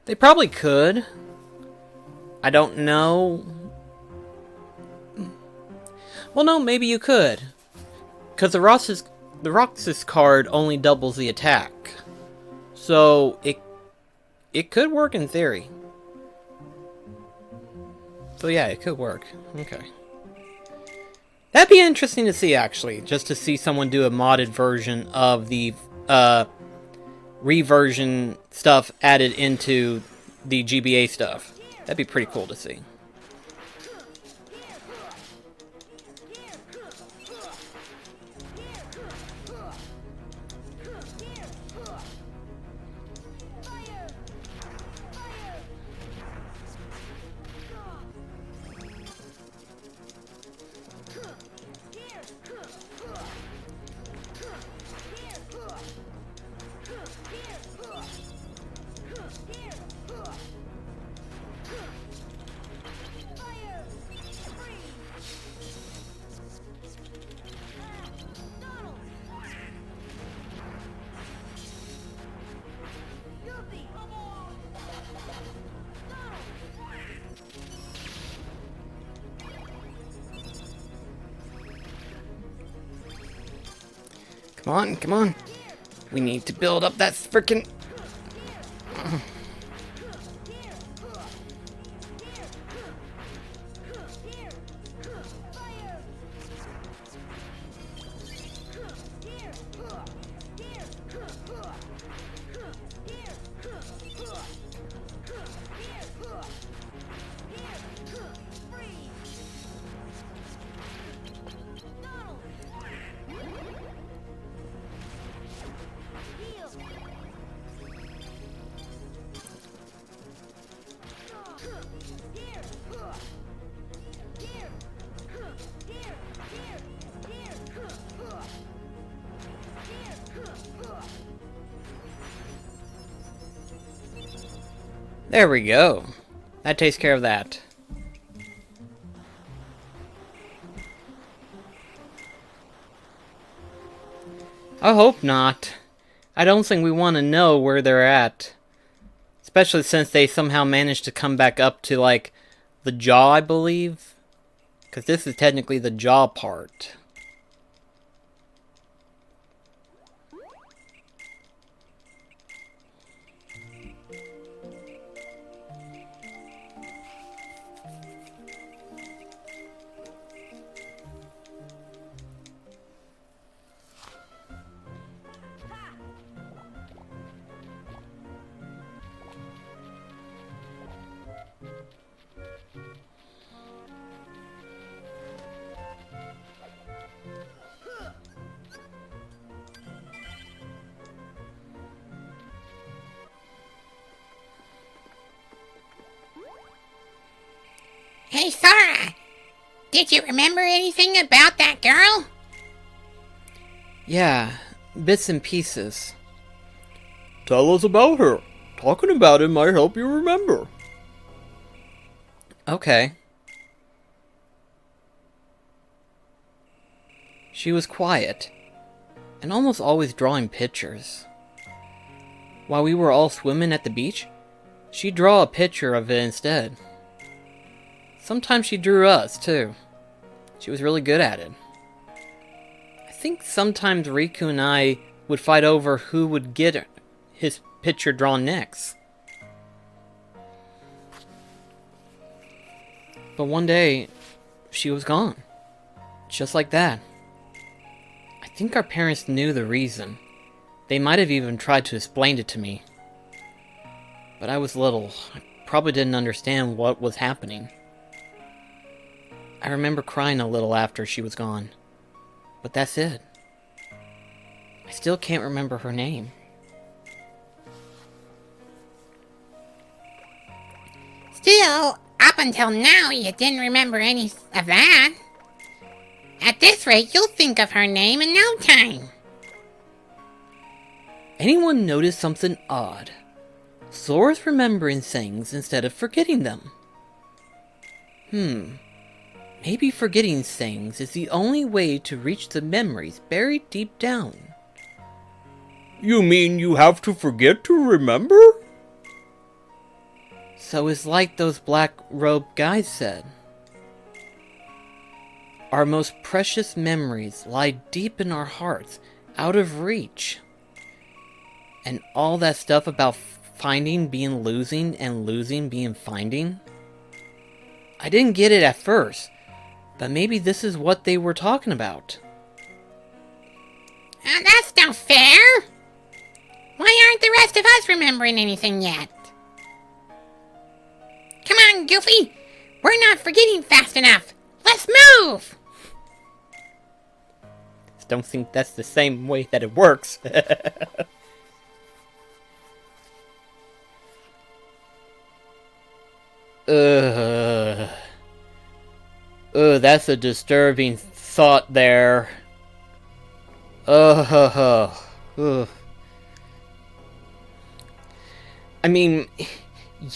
They probably could. I don't know. Well, no, maybe you could. Because the Roxas card only doubles the attack. So, it could work in theory. So yeah, it could work. Okay. That'd be interesting to see, actually. Just to see someone do a modded version of the reversion stuff added into the GBA stuff. That'd be pretty cool to see. Come on, come on. We need to build up that frickin'... There we go. That takes care of that. I hope not. I don't think we want to know where they're at. Especially since they somehow managed to come back up to, like, the jaw, I believe. Because this is technically the jaw part. Hey, Sora! Did you remember anything about that girl? Yeah, bits and pieces. Tell us about her. Talking about it might help you remember. Okay. She was quiet, and almost always drawing pictures. While we were all swimming at the beach, she'd draw a picture of it instead. Sometimes she drew us, too. She was really good at it. I think sometimes Riku and I would fight over who would get his picture drawn next. But one day, she was gone. Just like that. I think our parents knew the reason. They might have even tried to explain it to me. But I was little. I probably didn't understand what was happening. I remember crying a little after she was gone. But that's it. I still can't remember her name. Still, up until now, you didn't remember any of that. At this rate, you'll think of her name in no time. Anyone notice something odd? Sora's remembering things instead of forgetting them. Maybe forgetting things is the only way to reach the memories buried deep down. You mean you have to forget to remember? So it's like those black-robed guys said. Our most precious memories lie deep in our hearts, out of reach. And all that stuff about finding being losing and losing being finding? I didn't get it at first, but maybe this is what they were talking about. That's no fair. Why aren't the rest of us remembering anything yet? Come on, Goofy. We're not forgetting fast enough. Let's move. Don't think that's the same way that it works. That's a disturbing thought there. I mean,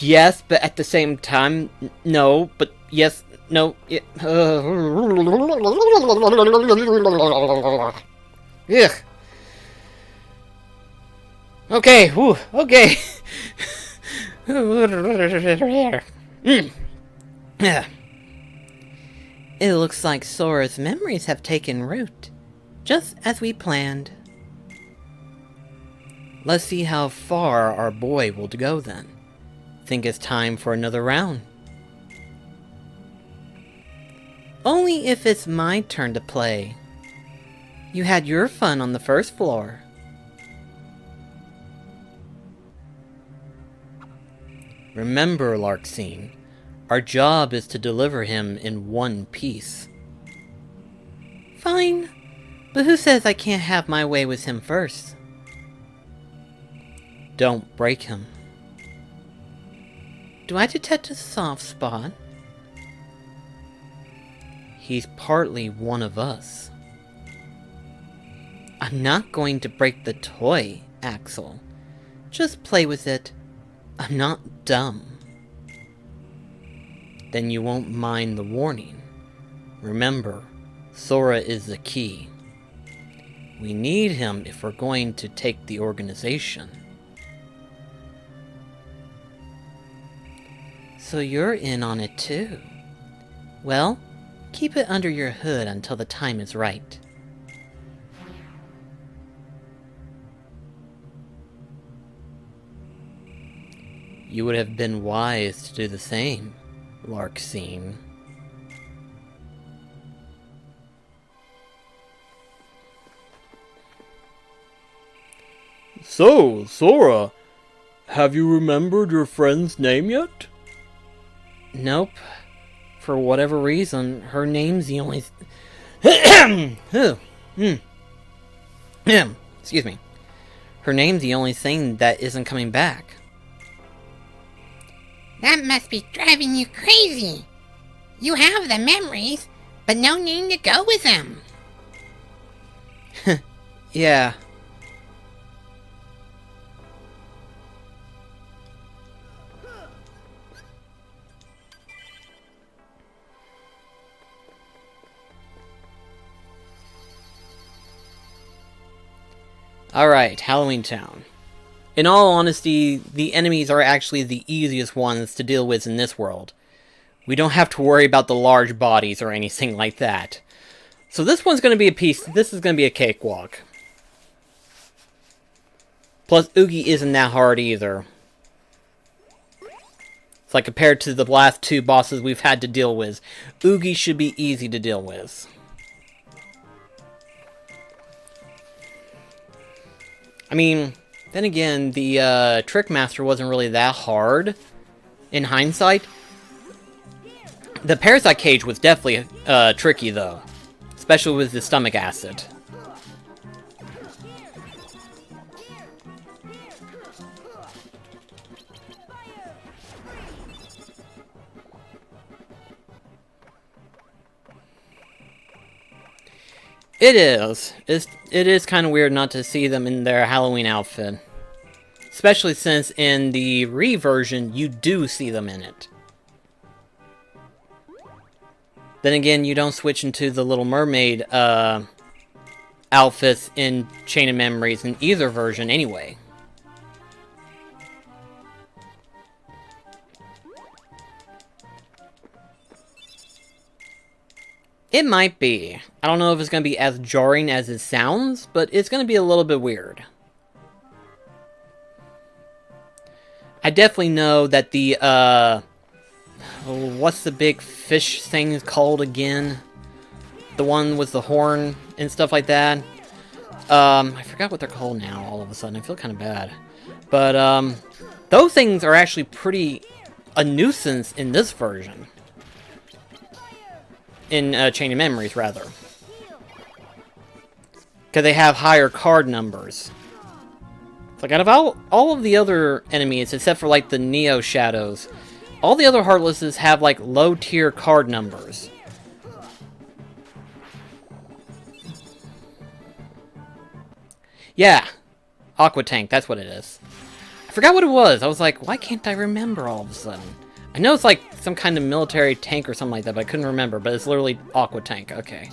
yes, but at the same time, no, but yes, no, yeah, Ugh. Okay, whew, okay. It looks like Sora's memories have taken root, just as we planned. Let's see how far our boy will go then. Think it's time for another round. Only if it's my turn to play. You had your fun on the first floor. Remember, Larkseen, our job is to deliver him in one piece. Fine, but who says I can't have my way with him first? Don't break him. Do I detect a soft spot? He's partly one of us. I'm not going to break the toy, Axel. Just play with it. I'm not dumb. Then you won't mind the warning. Remember, Sora is the key. We need him if we're going to take the organization. So you're in on it too. Well, keep it under your hood until the time is right. You would have been wise to do the same, Larkseen. So, Sora, have you remembered your friend's name yet? Nope. For whatever reason, her name's the only... Excuse me. Her name's the only thing that isn't coming back. That must be driving you crazy. You have the memories, but no name to go with them. Yeah. Alright, Halloween Town. In all honesty, the enemies are actually the easiest ones to deal with in this world. We don't have to worry about the large bodies or anything like that. So this one's going to be this is going to be a cakewalk. Plus, Oogie isn't that hard either. It's like compared to the last two bosses we've had to deal with, Oogie should be easy to deal with. I mean, then again, the Trick Master wasn't really that hard, in hindsight. The Parasite Cage was definitely tricky, though. Especially with the stomach acid. It is. It is kind of weird not to see them in their Halloween outfit. Especially since in the Re-version, you do see them in it. Then again, you don't switch into the Little Mermaid outfits in Chain of Memories in either version anyway. It might be. I don't know if it's going to be as jarring as it sounds, but it's going to be a little bit weird. I definitely know that the, what's the big fish thing called again? The one with the horn and stuff like that. I forgot what they're called now all of a sudden. I feel kind of bad. But, those things are actually pretty a nuisance in this version. In Chain of Memories, rather. Because they have higher card numbers. It's like, out of all of the other enemies, except for, like, the Neo Shadows, all the other Heartlesses have, like, low-tier card numbers. Yeah. Aqua Tank, that's what it is. I forgot what it was. I was like, why can't I remember all of a sudden? I know it's like some kind of military tank or something like that, but I couldn't remember. But it's literally Aqua Tank. Okay.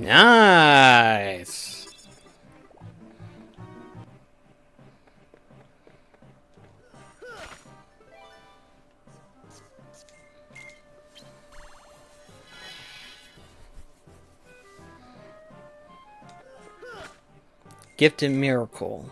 Nice. Gifted Miracle.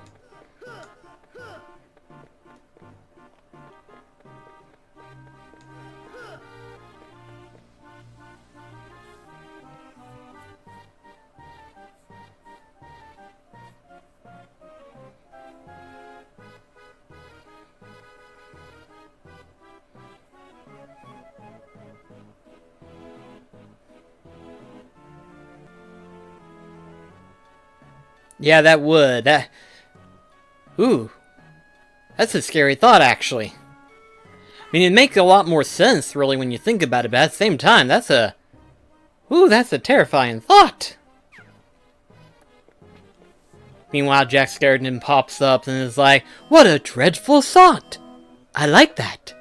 Yeah, that would. Ooh. That's a scary thought, actually. I mean, it makes a lot more sense, really, when you think about it, but at the same time, that's a... Ooh, that's a terrifying thought! Meanwhile, Jack Skellington pops up and is like, "What a dreadful thought! I like that."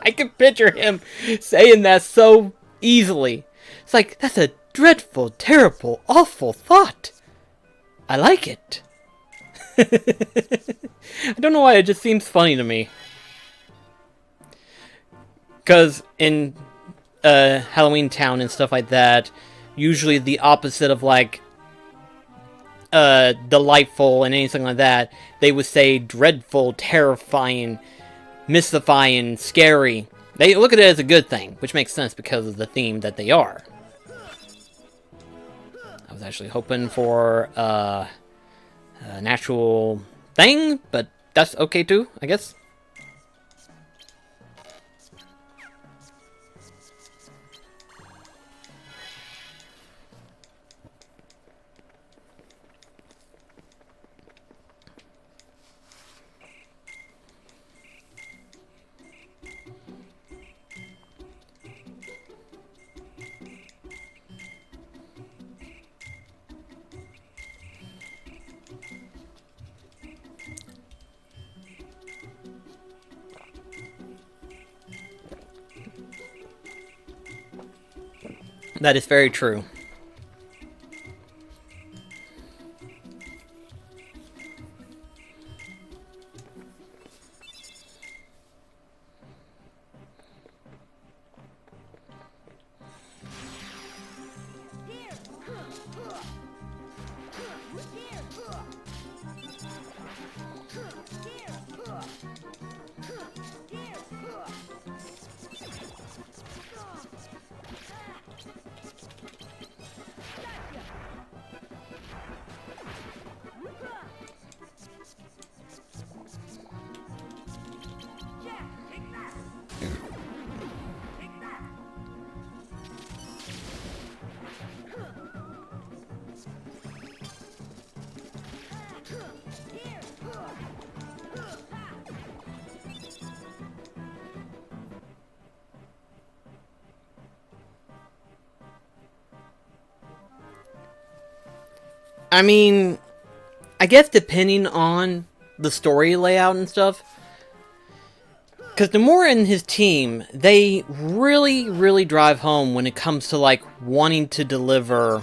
I can picture him saying that so easily. It's like, that's a dreadful, terrible, awful thought. I like it. I don't know why, it just seems funny to me. Because in Halloween Town and stuff like that, usually the opposite of, like, delightful and anything like that, they would say dreadful, terrifying, mystifying, scary. They look at it as a good thing, which makes sense because of the theme that they are. I was actually hoping for an actual thing, but that's okay too, I guess. That is very true. I mean, I guess depending on the story layout and stuff, because Nomura and his team, they really, really drive home when it comes to, like, wanting to deliver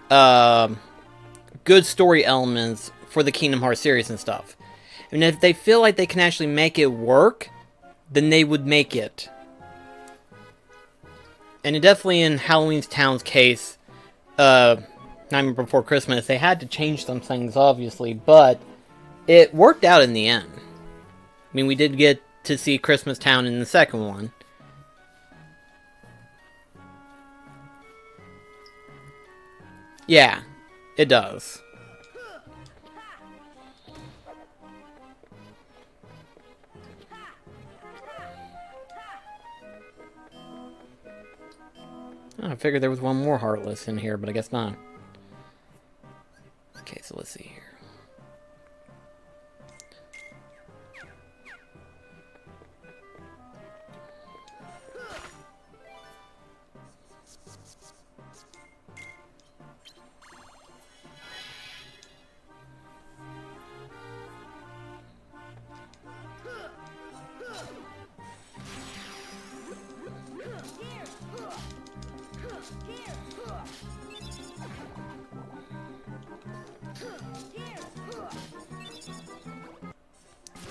good story elements for the Kingdom Hearts series and stuff. And if they feel like they can actually make it work, then they would make it. And it definitely in Halloween Town's case, Nightmare Before Christmas, they had to change some things, obviously, but it worked out in the end. I mean, we did get to see Christmas Town in the second one. Yeah, it does. Oh, I figured there was one more Heartless in here, but I guess not. Okay, so let's see here.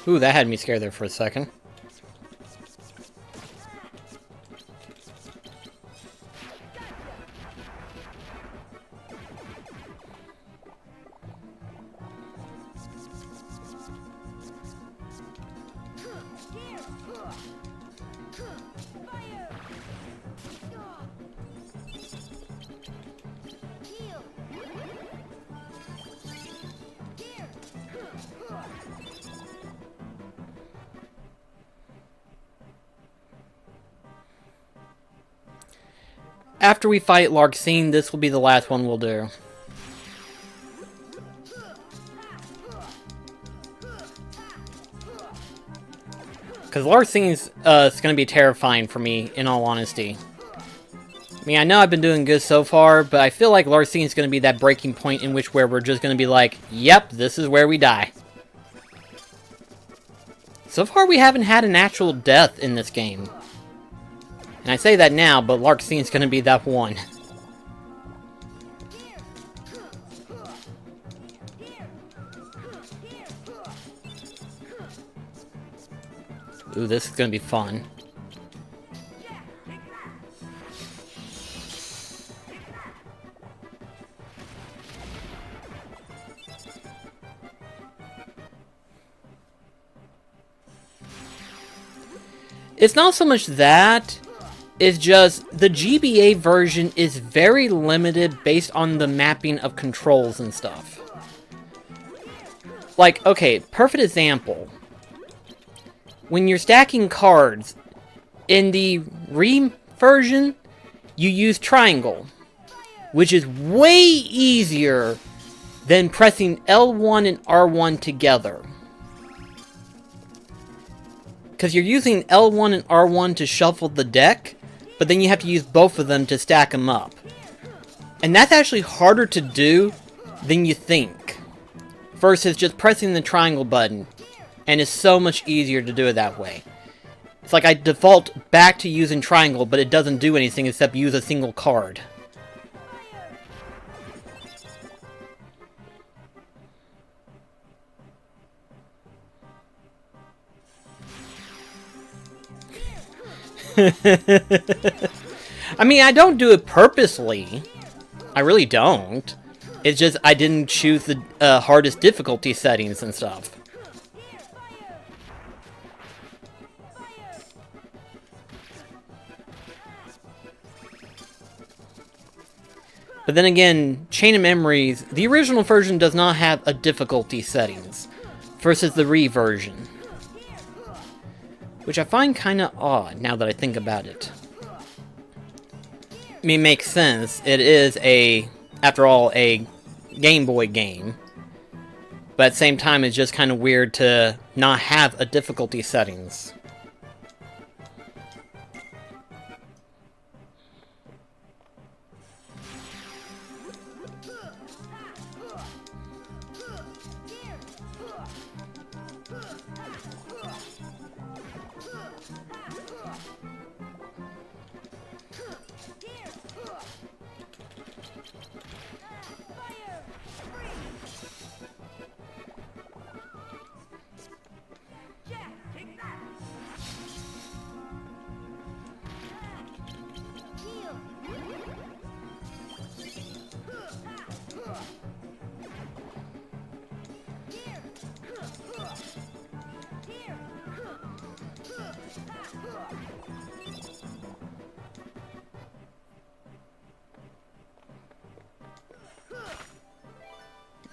Ooh, that had me scared there for a second. After we fight Larxene, this will be the last one we'll do. Because Larxene's it's going to be terrifying for me, in all honesty. I mean, I know I've been doing good so far, but I feel like Larxene's going to be that breaking point in which where we're just going to be like, yep, this is where we die. So far, we haven't had an actual death in this game. And I say that now, but Larxene's going to be that one. Ooh, this is going to be fun. It's not so much that, it's just the GBA version is very limited based on the mapping of controls and stuff. Like, okay, perfect example. When you're stacking cards, in the Re version, you use triangle, which is way easier than pressing L1 and R1 together. Because you're using L1 and R1 to shuffle the deck, but then you have to use both of them to stack them up. And that's actually harder to do than you think, versus just pressing the triangle button, and it's so much easier to do it that way. It's like I default back to using triangle, but it doesn't do anything except use a single card. I mean, I don't do it purposely. I really don't. It's just I didn't choose the hardest difficulty settings and stuff. But then again, Chain of Memories, the original version does not have a difficulty settings, versus the Re version. Which I find kind of odd, now that I think about it. I mean, it makes sense. It is after all, a Game Boy game. But at the same time, it's just kind of weird to not have a difficulty settings.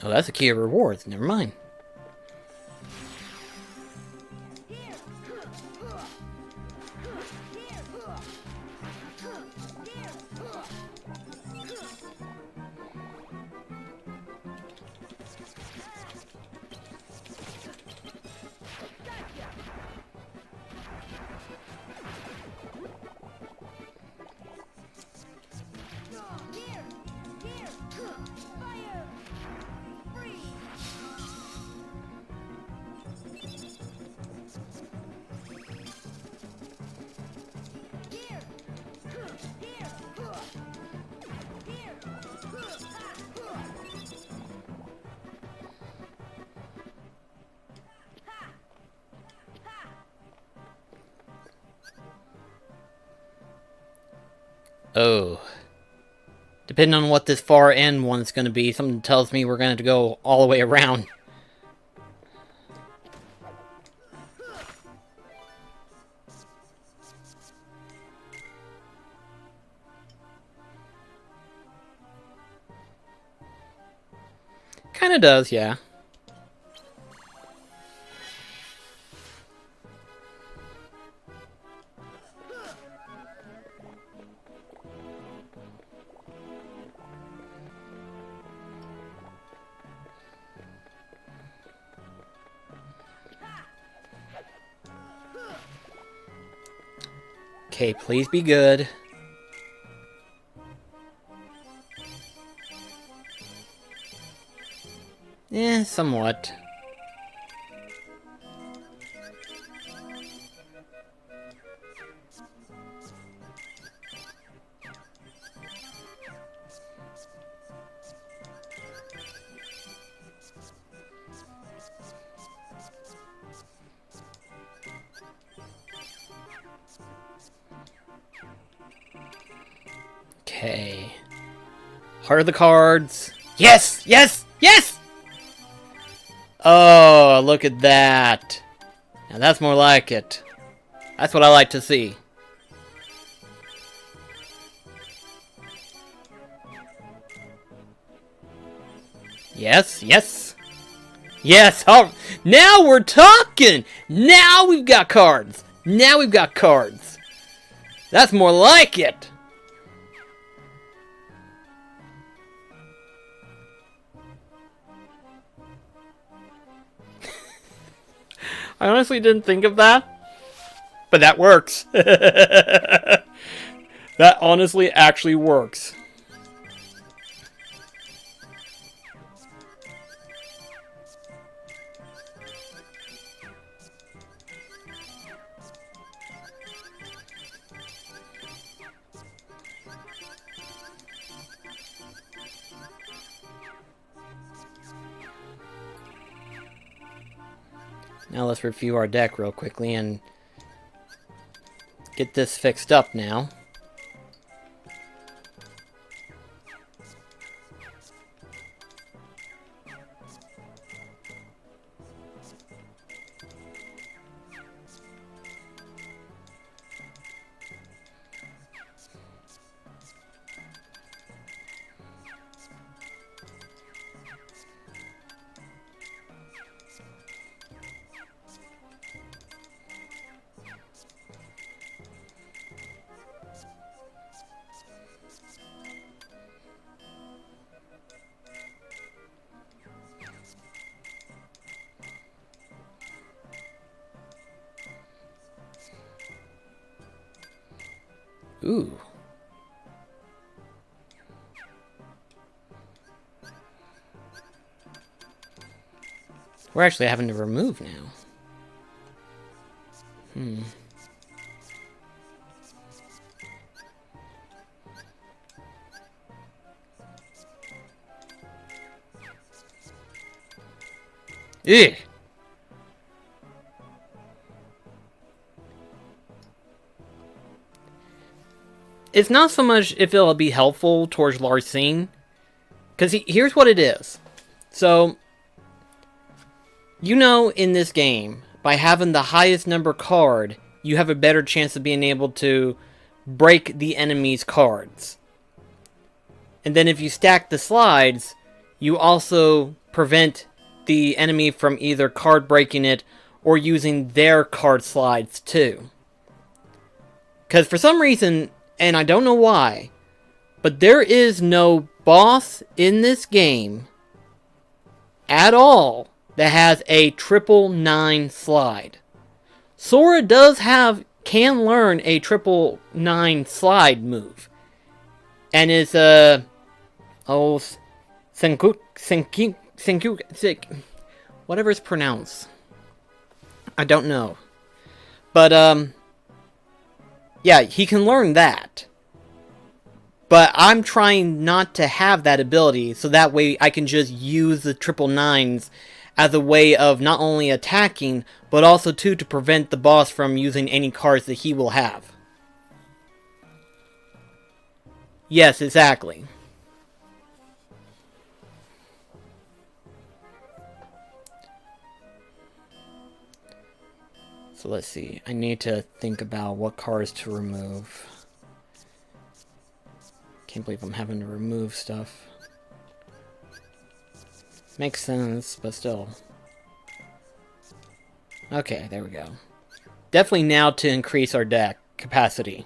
Oh, that's a key of rewards. Never mind. Oh. Depending on what this far end one's going to be, something tells me we're going to have to go all the way around. Kinda does, yeah. Okay, please be good. Somewhat. Okay. Heart of the cards. Yes! Yes! Yes! Oh, look at that. Now that's more like it. That's what I like to see. Yes, yes. Yes, oh, now we're talking! Now we've got cards! Now we've got cards! That's more like it! I honestly didn't think of that, but that works. That honestly actually works. Now let's review our deck real quickly and get this fixed up now. Ooh. We're actually having to remove now. Ugh. It's not so much if it'll be helpful towards Larcene, because here's what it is. So, you know, in this game, by having the highest number card, you have a better chance of being able to break the enemy's cards. And then if you stack the slides, you also prevent the enemy from either card breaking it or using their card slides too. Because for some reason, and I don't know why, but there is no boss in this game at all that has a 999 slide. Sora can learn a 999 slide move. And is whatever it's pronounced. I don't know. But yeah, he can learn that. But I'm trying not to have that ability, so that way I can just use the 999s as a way of not only attacking, but also too to prevent the boss from using any cards that he will have. Yes, exactly. So let's see. I need to think about what cars to remove. Can't believe I'm having to remove stuff. Makes sense, but still. Okay, there we go. Definitely now to increase our deck capacity.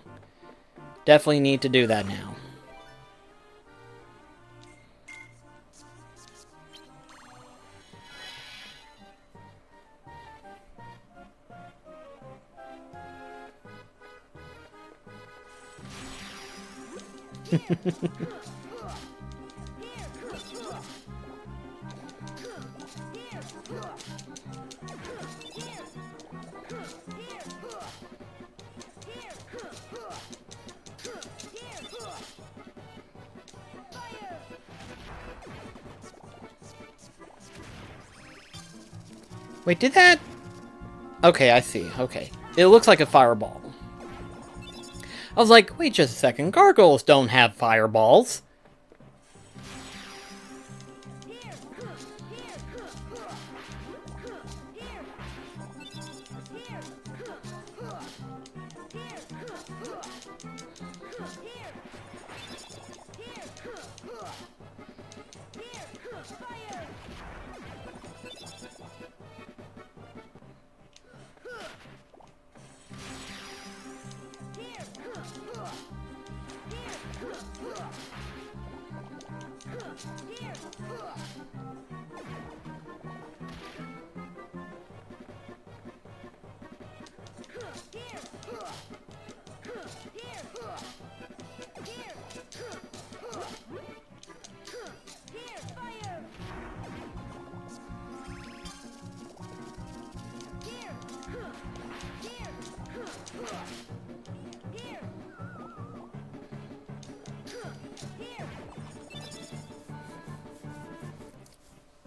Definitely need to do that now. Wait, did that? Okay, I see. Okay. It looks like a fireball. I was like, wait just a second. Gargoyles don't have fireballs.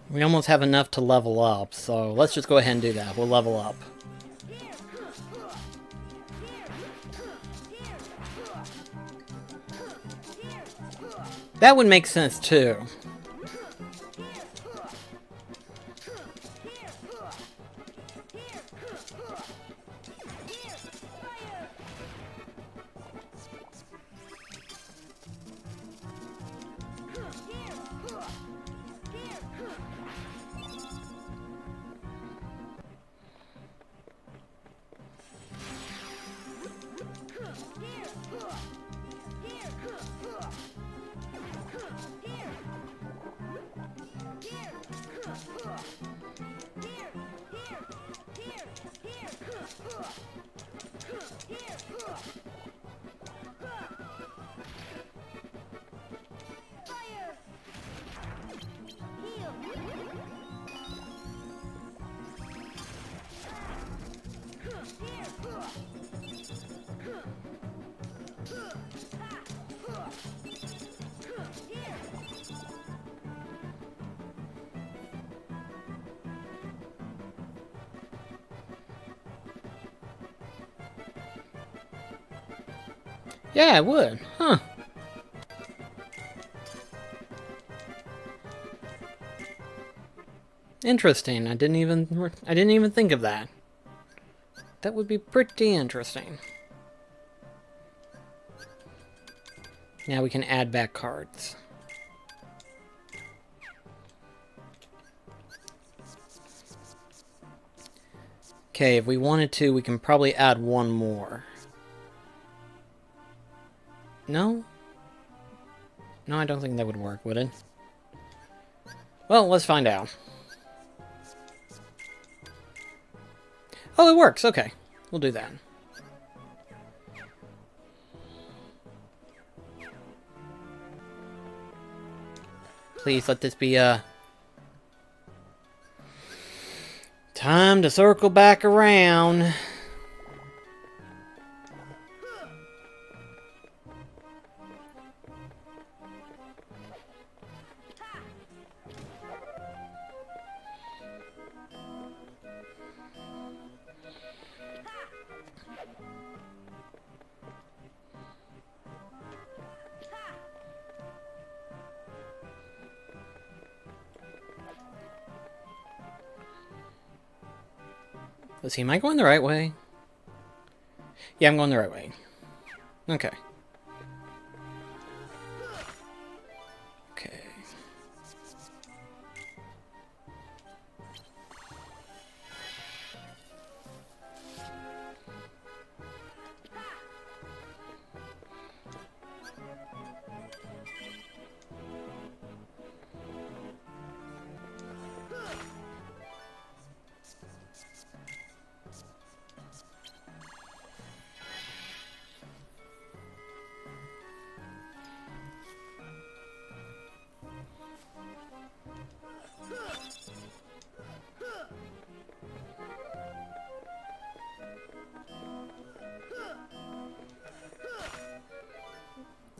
We almost have enough to level up, so let's just go ahead and do that. We'll level up. That would make sense too. Yeah, it would. Huh. Interesting. I didn't even think of that. That would be pretty interesting. Now we can add back cards. Okay, if we wanted to, we can probably add one more. No? No, I don't think that would work, would it? Well, let's find out. Oh, it works. Okay. We'll do that. Please let this be time to circle back around. Let's see, am I going the right way? Yeah, I'm going the right way. Okay. Okay.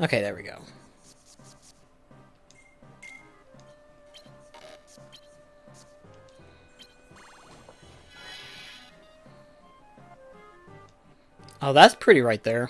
Okay, there we go. Oh, that's pretty right there.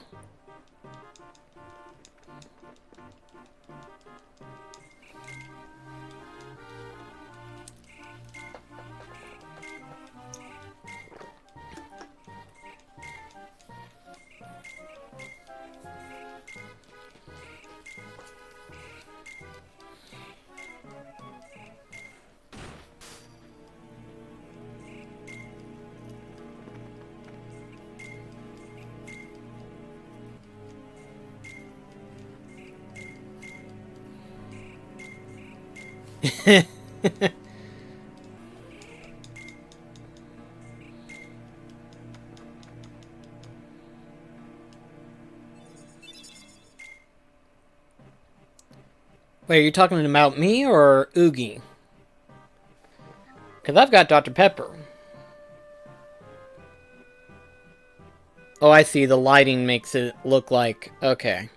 Wait, are you talking about me or Oogie? Because I've got Dr. Pepper. Oh, I see. The lighting makes it look like... Okay.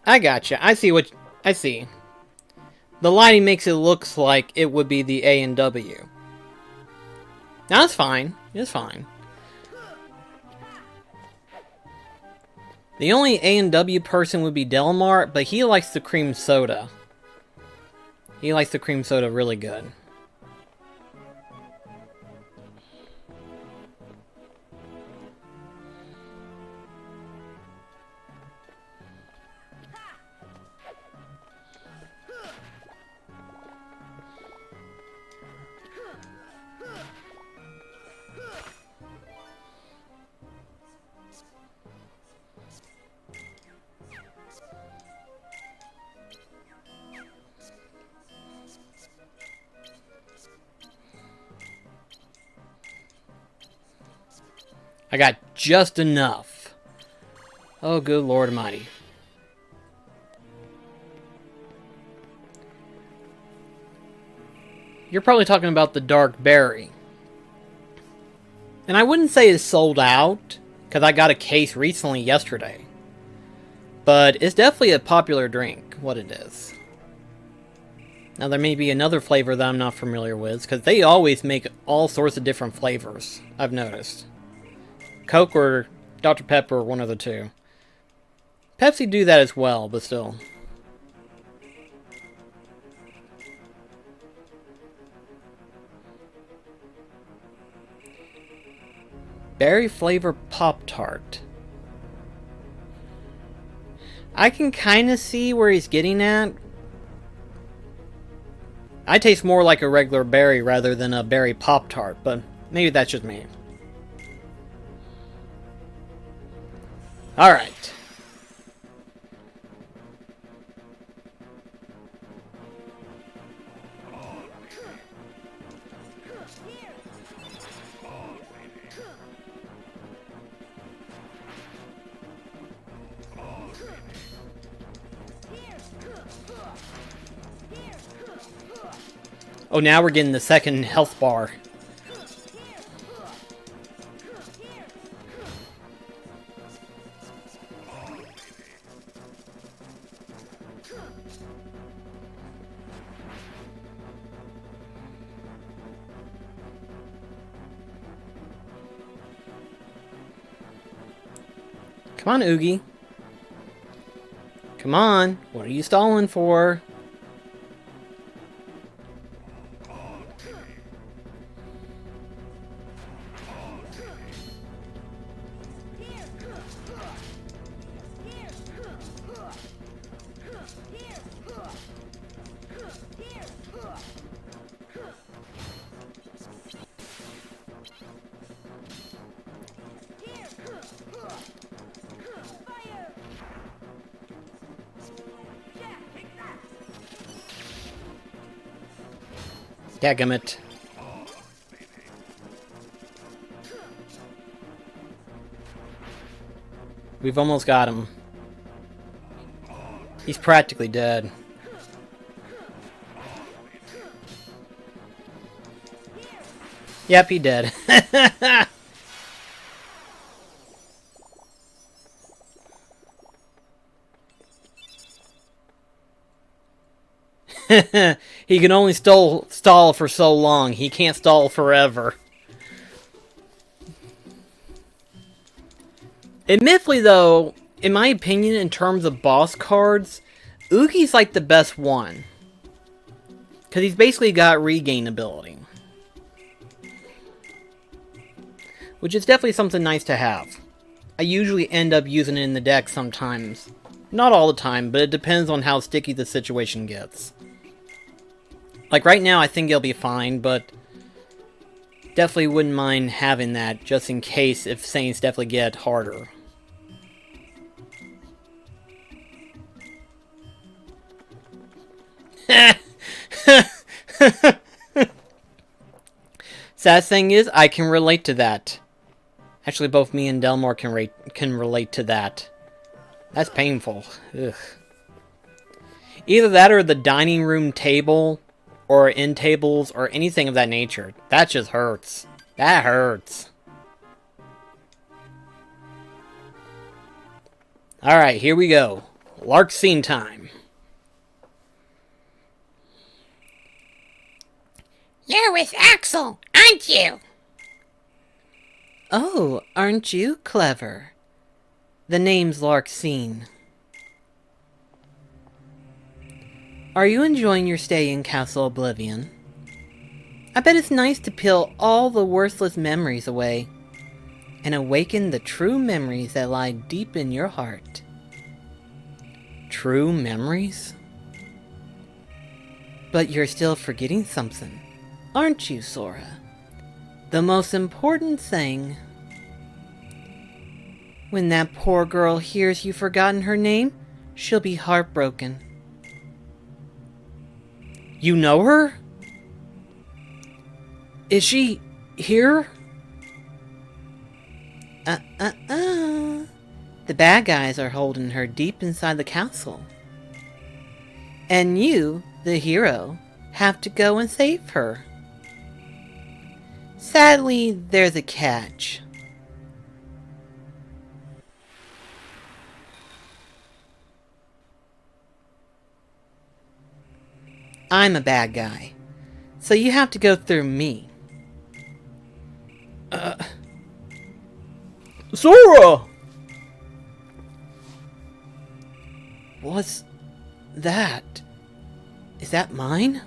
I gotcha. I see what... I see. The lighting makes it look like it would be the A and W. Now, that's fine. It's fine. The only A and W person would be Delmar, but he likes the cream soda. He likes the cream soda really good. I got just enough. Oh, good Lord Almighty. You're probably talking about the dark berry. And I wouldn't say it's sold out, because I got a case recently yesterday. But it's definitely a popular drink, what it is. Now there may be another flavor that I'm not familiar with, because they always make all sorts of different flavors, I've noticed. Coke or Dr. Pepper, one of the two. Pepsi do that as well, but still. Berry flavor Pop-Tart. I can kind of see where he's getting at. I taste more like a regular berry rather than a berry Pop-Tart, but maybe that's just me. Alright. Oh, now we're getting the second health bar. Come on, Oogie. Come on. What are you stalling for? Dadgummit. We've almost got him. He's practically dead. Yep, he dead. He can only stall for so long. He can't stall forever. Admittedly, though, in my opinion, in terms of boss cards, Ugi's like the best one. Because he's basically got regain ability. Which is definitely something nice to have. I usually end up using it in the deck sometimes. Not all the time, but it depends on how sticky the situation gets. Like right now, I think it'll be fine, but definitely wouldn't mind having that just in case if things definitely get harder. Sad thing is, I can relate to that. Actually, both me and Delmore can relate to that. That's painful. Ugh. Either that or the dining room table, or end tables, or anything of that nature. That just hurts. That hurts. Alright, here we go. Lark scene time. You're with Axel, aren't you? Oh, aren't you clever? The name's Larkseen. Are you enjoying your stay in Castle Oblivion? I bet it's nice to peel all the worthless memories away and awaken the true memories that lie deep in your heart. True memories? But you're still forgetting something, aren't you, Sora? The most important thing. When that poor girl hears you've forgotten her name, she'll be heartbroken. You know her? Is she here? The bad guys are holding her deep inside the castle. And you, the hero, have to go and save her. Sadly, there's a catch. I'm a bad guy, so you have to go through me. Sora! What's that? Is that mine?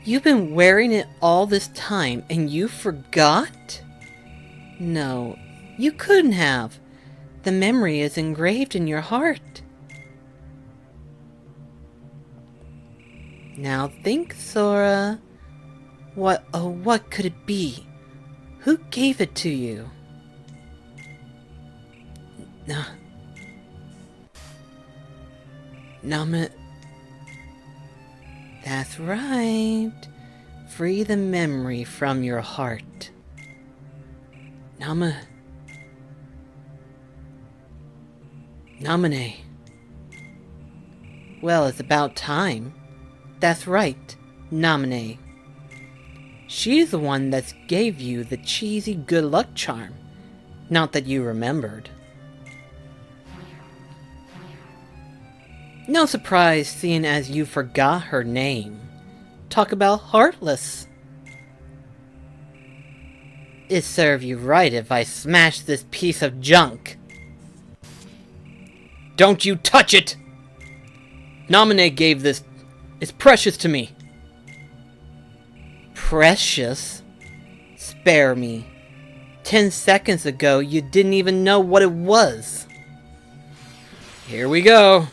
You've been wearing it all this time and you forgot? No, you couldn't have. The memory is engraved in your heart. Now think, Sora. What could it be? Who gave it to you? That's right. Free the memory from your heart. Namine. Well, it's about time. That's right, Namine. She's the one that gave you the cheesy good luck charm. Not that you remembered. No surprise, seeing as you forgot her name. Talk about heartless. It serve you right if I smash this piece of junk. Don't you touch it! Namine gave this. It's precious to me. Precious? Spare me. 10 seconds ago, you didn't even know what it was. Here we go.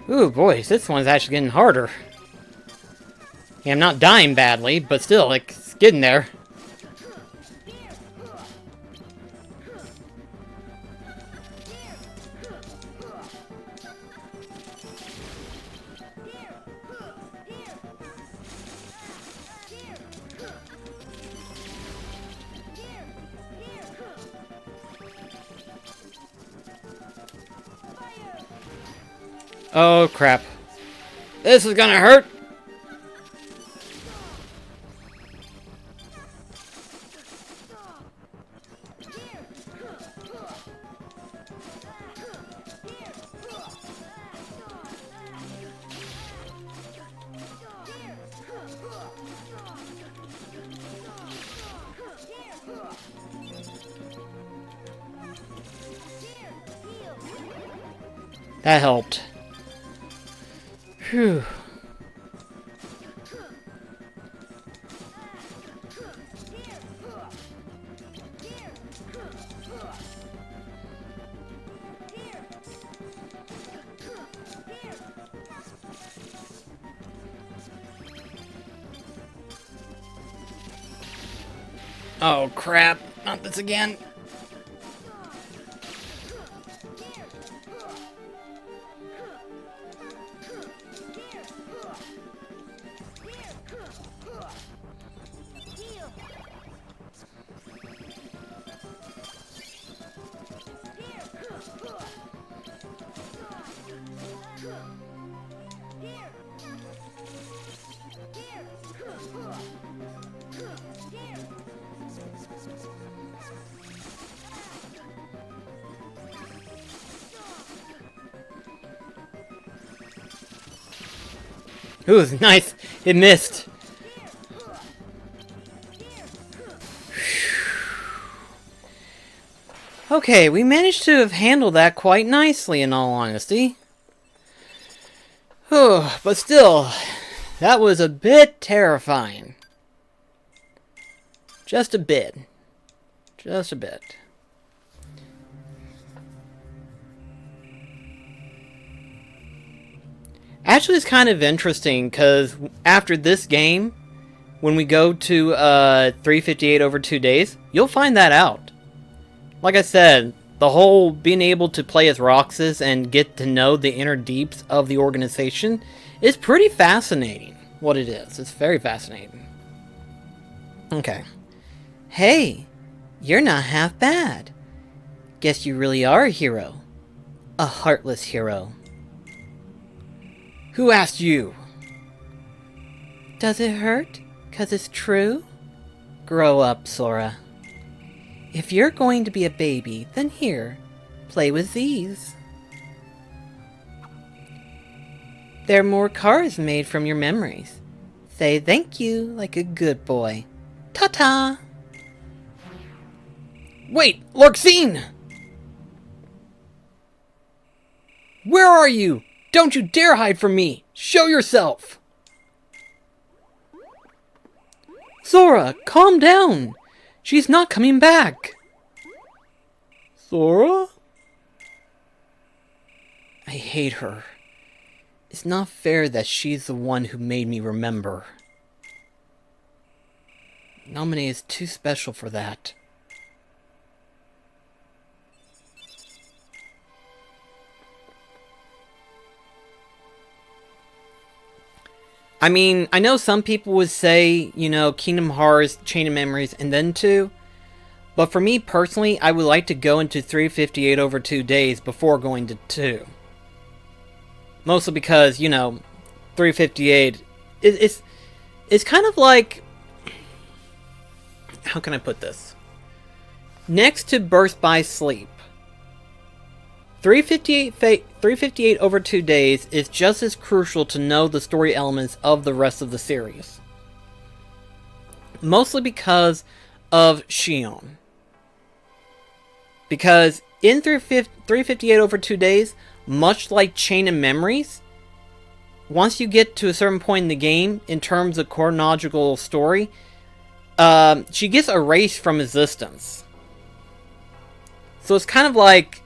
Ooh, boys, this one's actually getting harder. Yeah, I'm not dying badly, but still, like, it's getting there. Oh, crap. This is gonna hurt! That helped. Phew. Oh crap, not this again. Ooh, nice. It missed. Okay, we managed to have handled that quite nicely, in all honesty. But still, that was a bit terrifying. Just a bit. Just a bit. Actually, it's kind of interesting, because after this game, when we go to 358 over 2 days, you'll find that out. Like I said, the whole being able to play as Roxas and get to know the inner deeps of the organization is pretty fascinating, what it is. It's very fascinating. Okay. Hey, you're not half bad. Guess you really are a hero. A heartless hero. Who asked you? Does it hurt? 'Cause it's true? Grow up, Sora. If you're going to be a baby, then here, play with these. They're more cars made from your memories. Say thank you like a good boy. Ta-ta! Wait, Larxene! Where are you? Don't you dare hide from me! Show yourself! Sora, calm down! She's not coming back! Sora? I hate her. It's not fair that she's the one who made me remember. Naminé is too special for that. I mean, I know some people would say, you know, Kingdom Hearts, Chain of Memories, and then 2. But for me personally, I would like to go into 358 over 2 days before going to 2. Mostly because, you know, 358, it's kind of like... How can I put this? Next to Burst by Sleep, 358 over 2 days is just as crucial to know the story elements of the rest of the series. Mostly because of Xion. Because in 358 over 2 days, much like Chain of Memories, once you get to a certain point in the game, in terms of chronological story, she gets erased from existence. So it's kind of like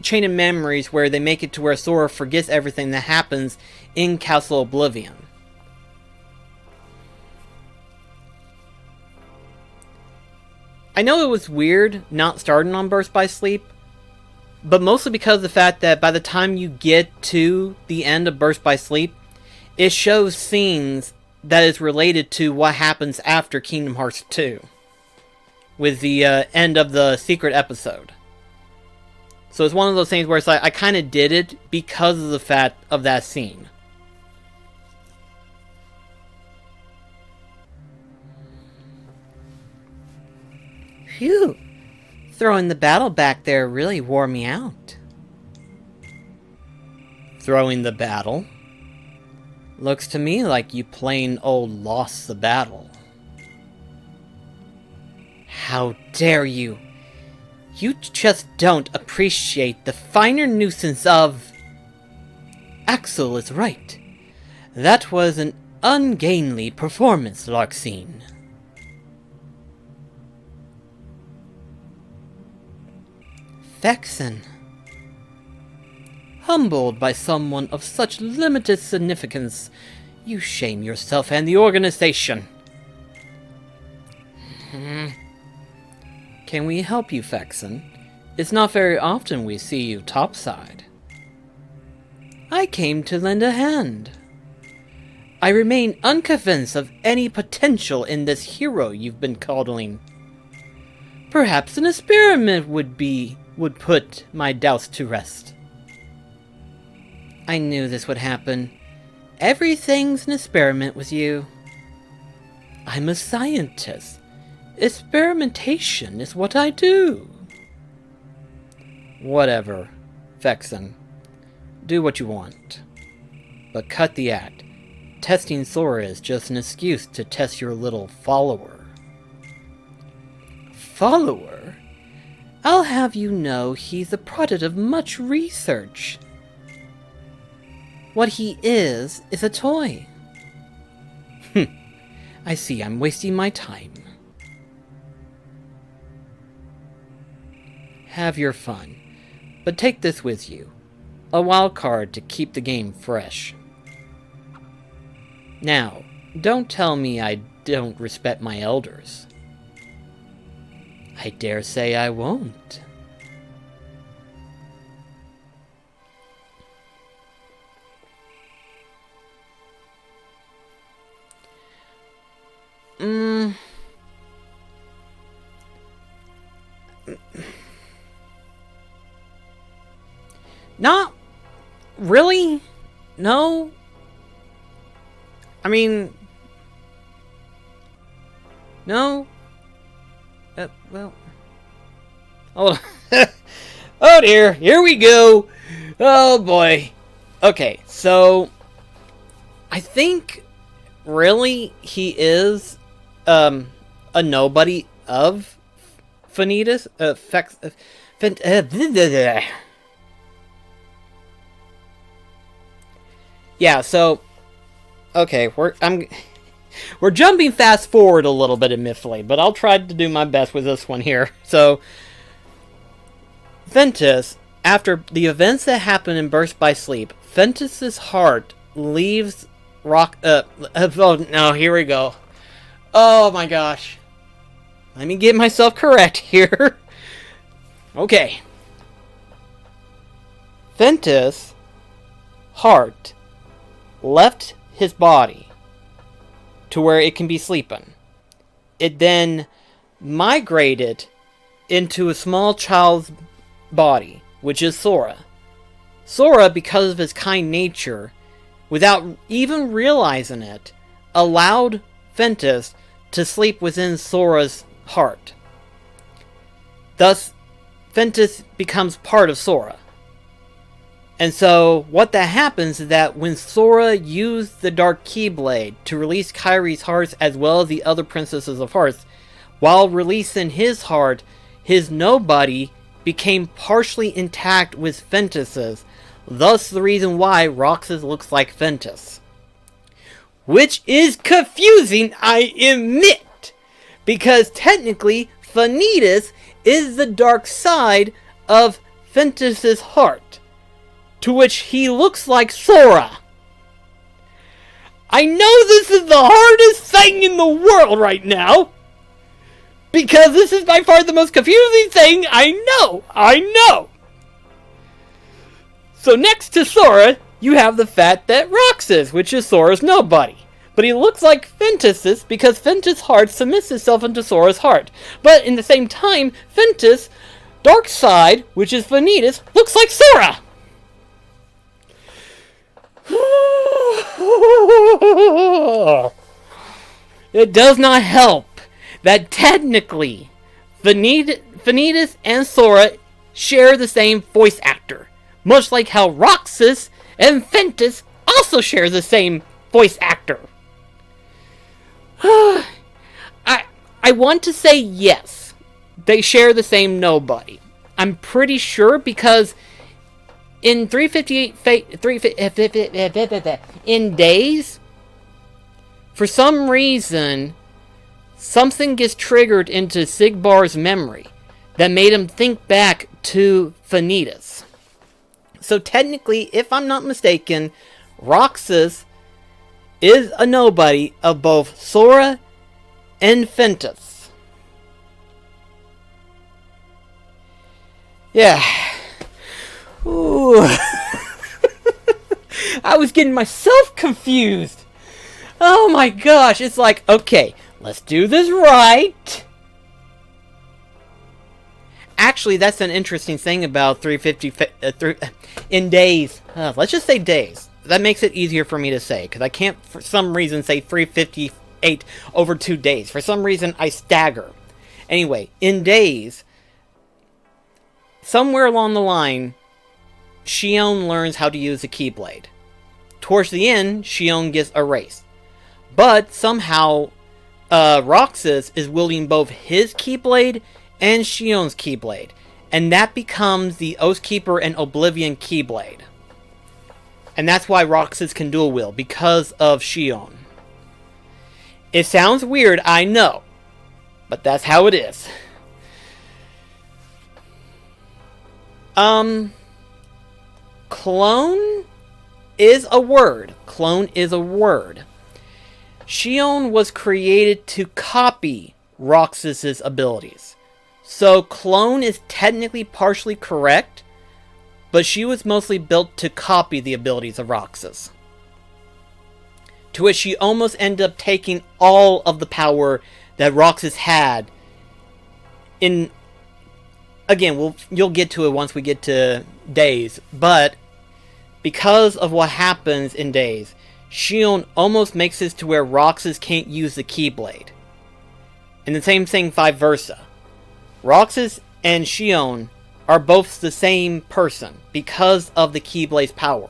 chain of memories where they make it to where Sora forgets everything that happens in Castle Oblivion. I know it was weird not starting on Burst by Sleep, but mostly because of the fact that by the time you get to the end of Burst by Sleep, it shows scenes that is related to what happens after Kingdom Hearts 2, with the end of the secret episode. So it's one of those things where it's like, I kind of did it because of the fact of that scene. Phew. Throwing the battle back there really wore me out. Throwing the battle? Looks to me like you plain old lost the battle. How dare you! You just don't appreciate the finer nuisance of... Axel is right. That was an ungainly performance, Larxene. Vexen. Humbled by someone of such limited significance, you shame yourself and the organization. Can we help you, Vexen? It's not very often we see you topside. I came to lend a hand. I remain unconvinced of any potential in this hero you've been coddling. Perhaps an experiment would put my doubts to rest. I knew this would happen. Everything's an experiment with you. I'm a scientist. Experimentation is what I do. Whatever, Vexen. Do what you want. But cut the act. Testing Sora is just an excuse to test your little follower. Follower? I'll have you know he's the product of much research. What he is a toy. I see I'm wasting my time. Have your fun, but take this with you. A wild card to keep the game fresh. Now, don't tell me I don't respect my elders. I dare say I won't. Not really? No? I mean... No? Well... Hold on. Oh dear, here we go! Oh boy. Okay, so... I think... Really, he is... a nobody of... Vanitas? Yeah, so... Okay, we're jumping fast forward a little bit admittedly, but I'll try to do my best with this one here. So, Ventus, after the events that happen in Burst by Sleep, Ventus's heart leaves oh no, here we go. Oh my gosh. Let me get myself correct here. Okay. Ventus' heart left his body to where it can be sleeping. It then migrated into a small child's body, which is Sora. Sora, because of his kind nature, without even realizing it, allowed Ventus to sleep within Sora's heart. Thus, Ventus becomes part of Sora. And so, what that happens is that when Sora used the Dark Keyblade to release Kairi's hearts as well as the other Princesses of Hearts, while releasing his heart, his nobody became partially intact with Ventus's, thus the reason why Roxas looks like Ventus. Which is confusing, I admit, because technically Vanitas is the dark side of Ventus's heart, to which he looks like Sora. I know this is the hardest thing in the world right now, because this is by far the most confusing thing I know. So next to Sora, you have the fact that Roxas, which is Sora's nobody. But he looks like Ventus's because Ventus' heart submits itself into Sora's heart. But in the same time, Ventus, dark side, which is Vanitas, looks like Sora! It does not help that technically Vanitas and Sora share the same voice actor. Much like how Roxas and Ventus also share the same voice actor. I want to say yes, they share the same nobody. I'm pretty sure because in 358 in Days, for some reason, something gets triggered into Sigbar's memory that made him think back to Vanitas. So technically, if I'm not mistaken, Roxas is a nobody of both Sora and Ventus. Yeah. Ooh. I was getting myself confused. Oh my gosh, it's like, okay, let's do this right. Actually, that's an interesting thing about 350 in Days. Let's just say Days. That makes it easier for me to say, because I can't, for some reason, say 358 over 2 days. For some reason, I stagger. Anyway, in Days, somewhere along the line, Xion learns how to use the Keyblade. Towards the end, Xion gets erased. But somehow, Roxas is wielding both his Keyblade and Xion's Keyblade. And that becomes the Oathkeeper and Oblivion Keyblade. And that's why Roxas can dual wield, because of Xion. It sounds weird, I know. But that's how it is. Clone is a word. Clone is a word. Xion was created to copy Roxas's abilities. So clone is technically partially correct, but she was mostly built to copy the abilities of Roxas. To which she almost ended up taking all of the power that Roxas had in... Again, you'll get to it once we get to Days, but because of what happens in Days, Xion almost makes it to where Roxas can't use the Keyblade. And the same thing vice versa. Roxas and Xion are both the same person because of the Keyblade's power.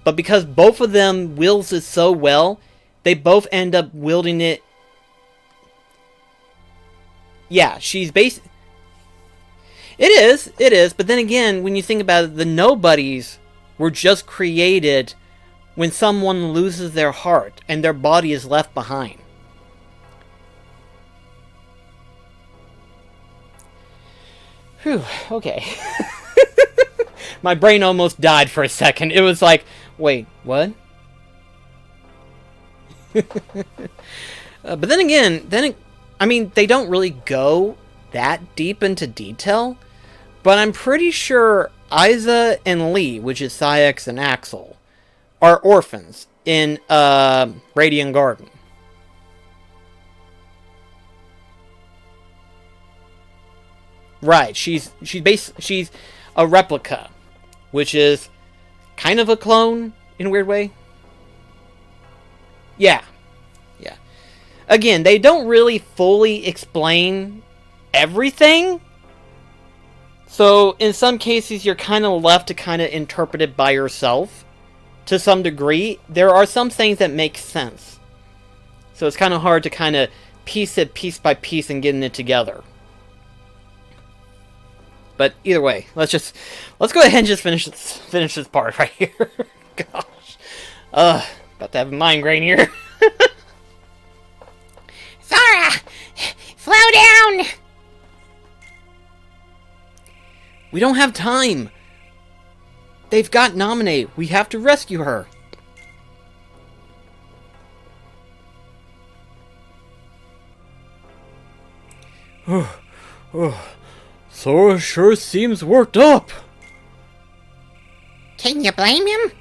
But because both of them wields it so well, they both end up wielding it... Yeah, she's basically... It is, but then again, when you think about it, the nobodies were just created when someone loses their heart and their body is left behind. Whew, okay. My brain almost died for a second. It was like, wait, what? But then again, I mean, they don't really go that deep into detail, but I'm pretty sure Isa and Lee, which is Syx and Axel, are orphans in Radiant Garden. Right, she's a replica, which is kind of a clone in a weird way. Yeah. Again, they don't really fully explain everything. So, in some cases, you're kind of left to kind of interpret it by yourself. To some degree, there are some things that make sense. So it's kind of hard to kind of piece it piece by piece and getting it together. But either way, let's go ahead and just finish this part right here. Gosh. About to have a migraine here. Sora! Slow down! We don't have time. They've got Nominate. We have to rescue her. Sora sure seems worked up. Can you blame him?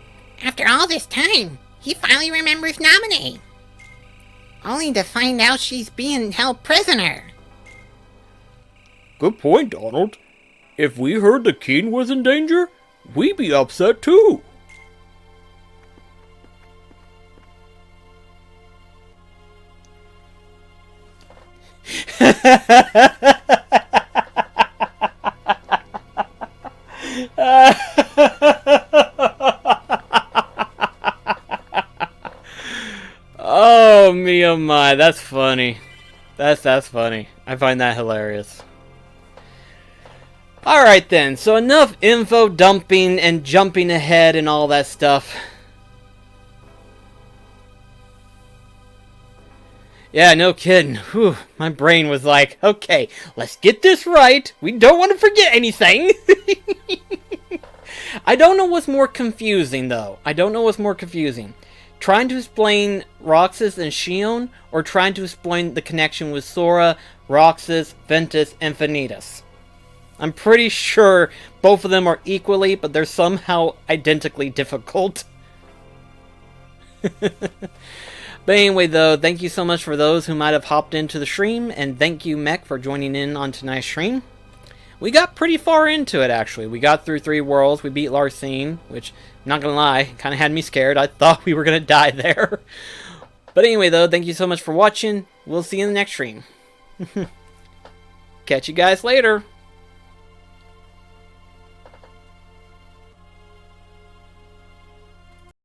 After all this time, he finally remembers Nominee. Only to find out she's being held prisoner. Good point, Donald. If we heard the king was in danger, we'd be upset too. Oh, me oh my, that's funny. That's funny. I find that hilarious. Alright then, so enough info dumping and jumping ahead and all that stuff. Yeah, no kidding. Whew, my brain was like, okay, let's get this right. We don't want to forget anything. I don't know what's more confusing, though. I don't know what's more confusing. Trying to explain Roxas and Shion, or trying to explain the connection with Sora, Roxas, Ventus, and Vanitas. I'm pretty sure both of them are equally, but they're somehow identically difficult. But anyway, though, thank you so much for those who might have hopped into the stream, and thank you, Mech, for joining in on tonight's stream. We got pretty far into it, actually. We got through 3 worlds, we beat Larcene, which, I'm not gonna lie, kind of had me scared. I thought we were gonna die there. But anyway, though, thank you so much for watching. We'll see you in the next stream. Catch you guys later.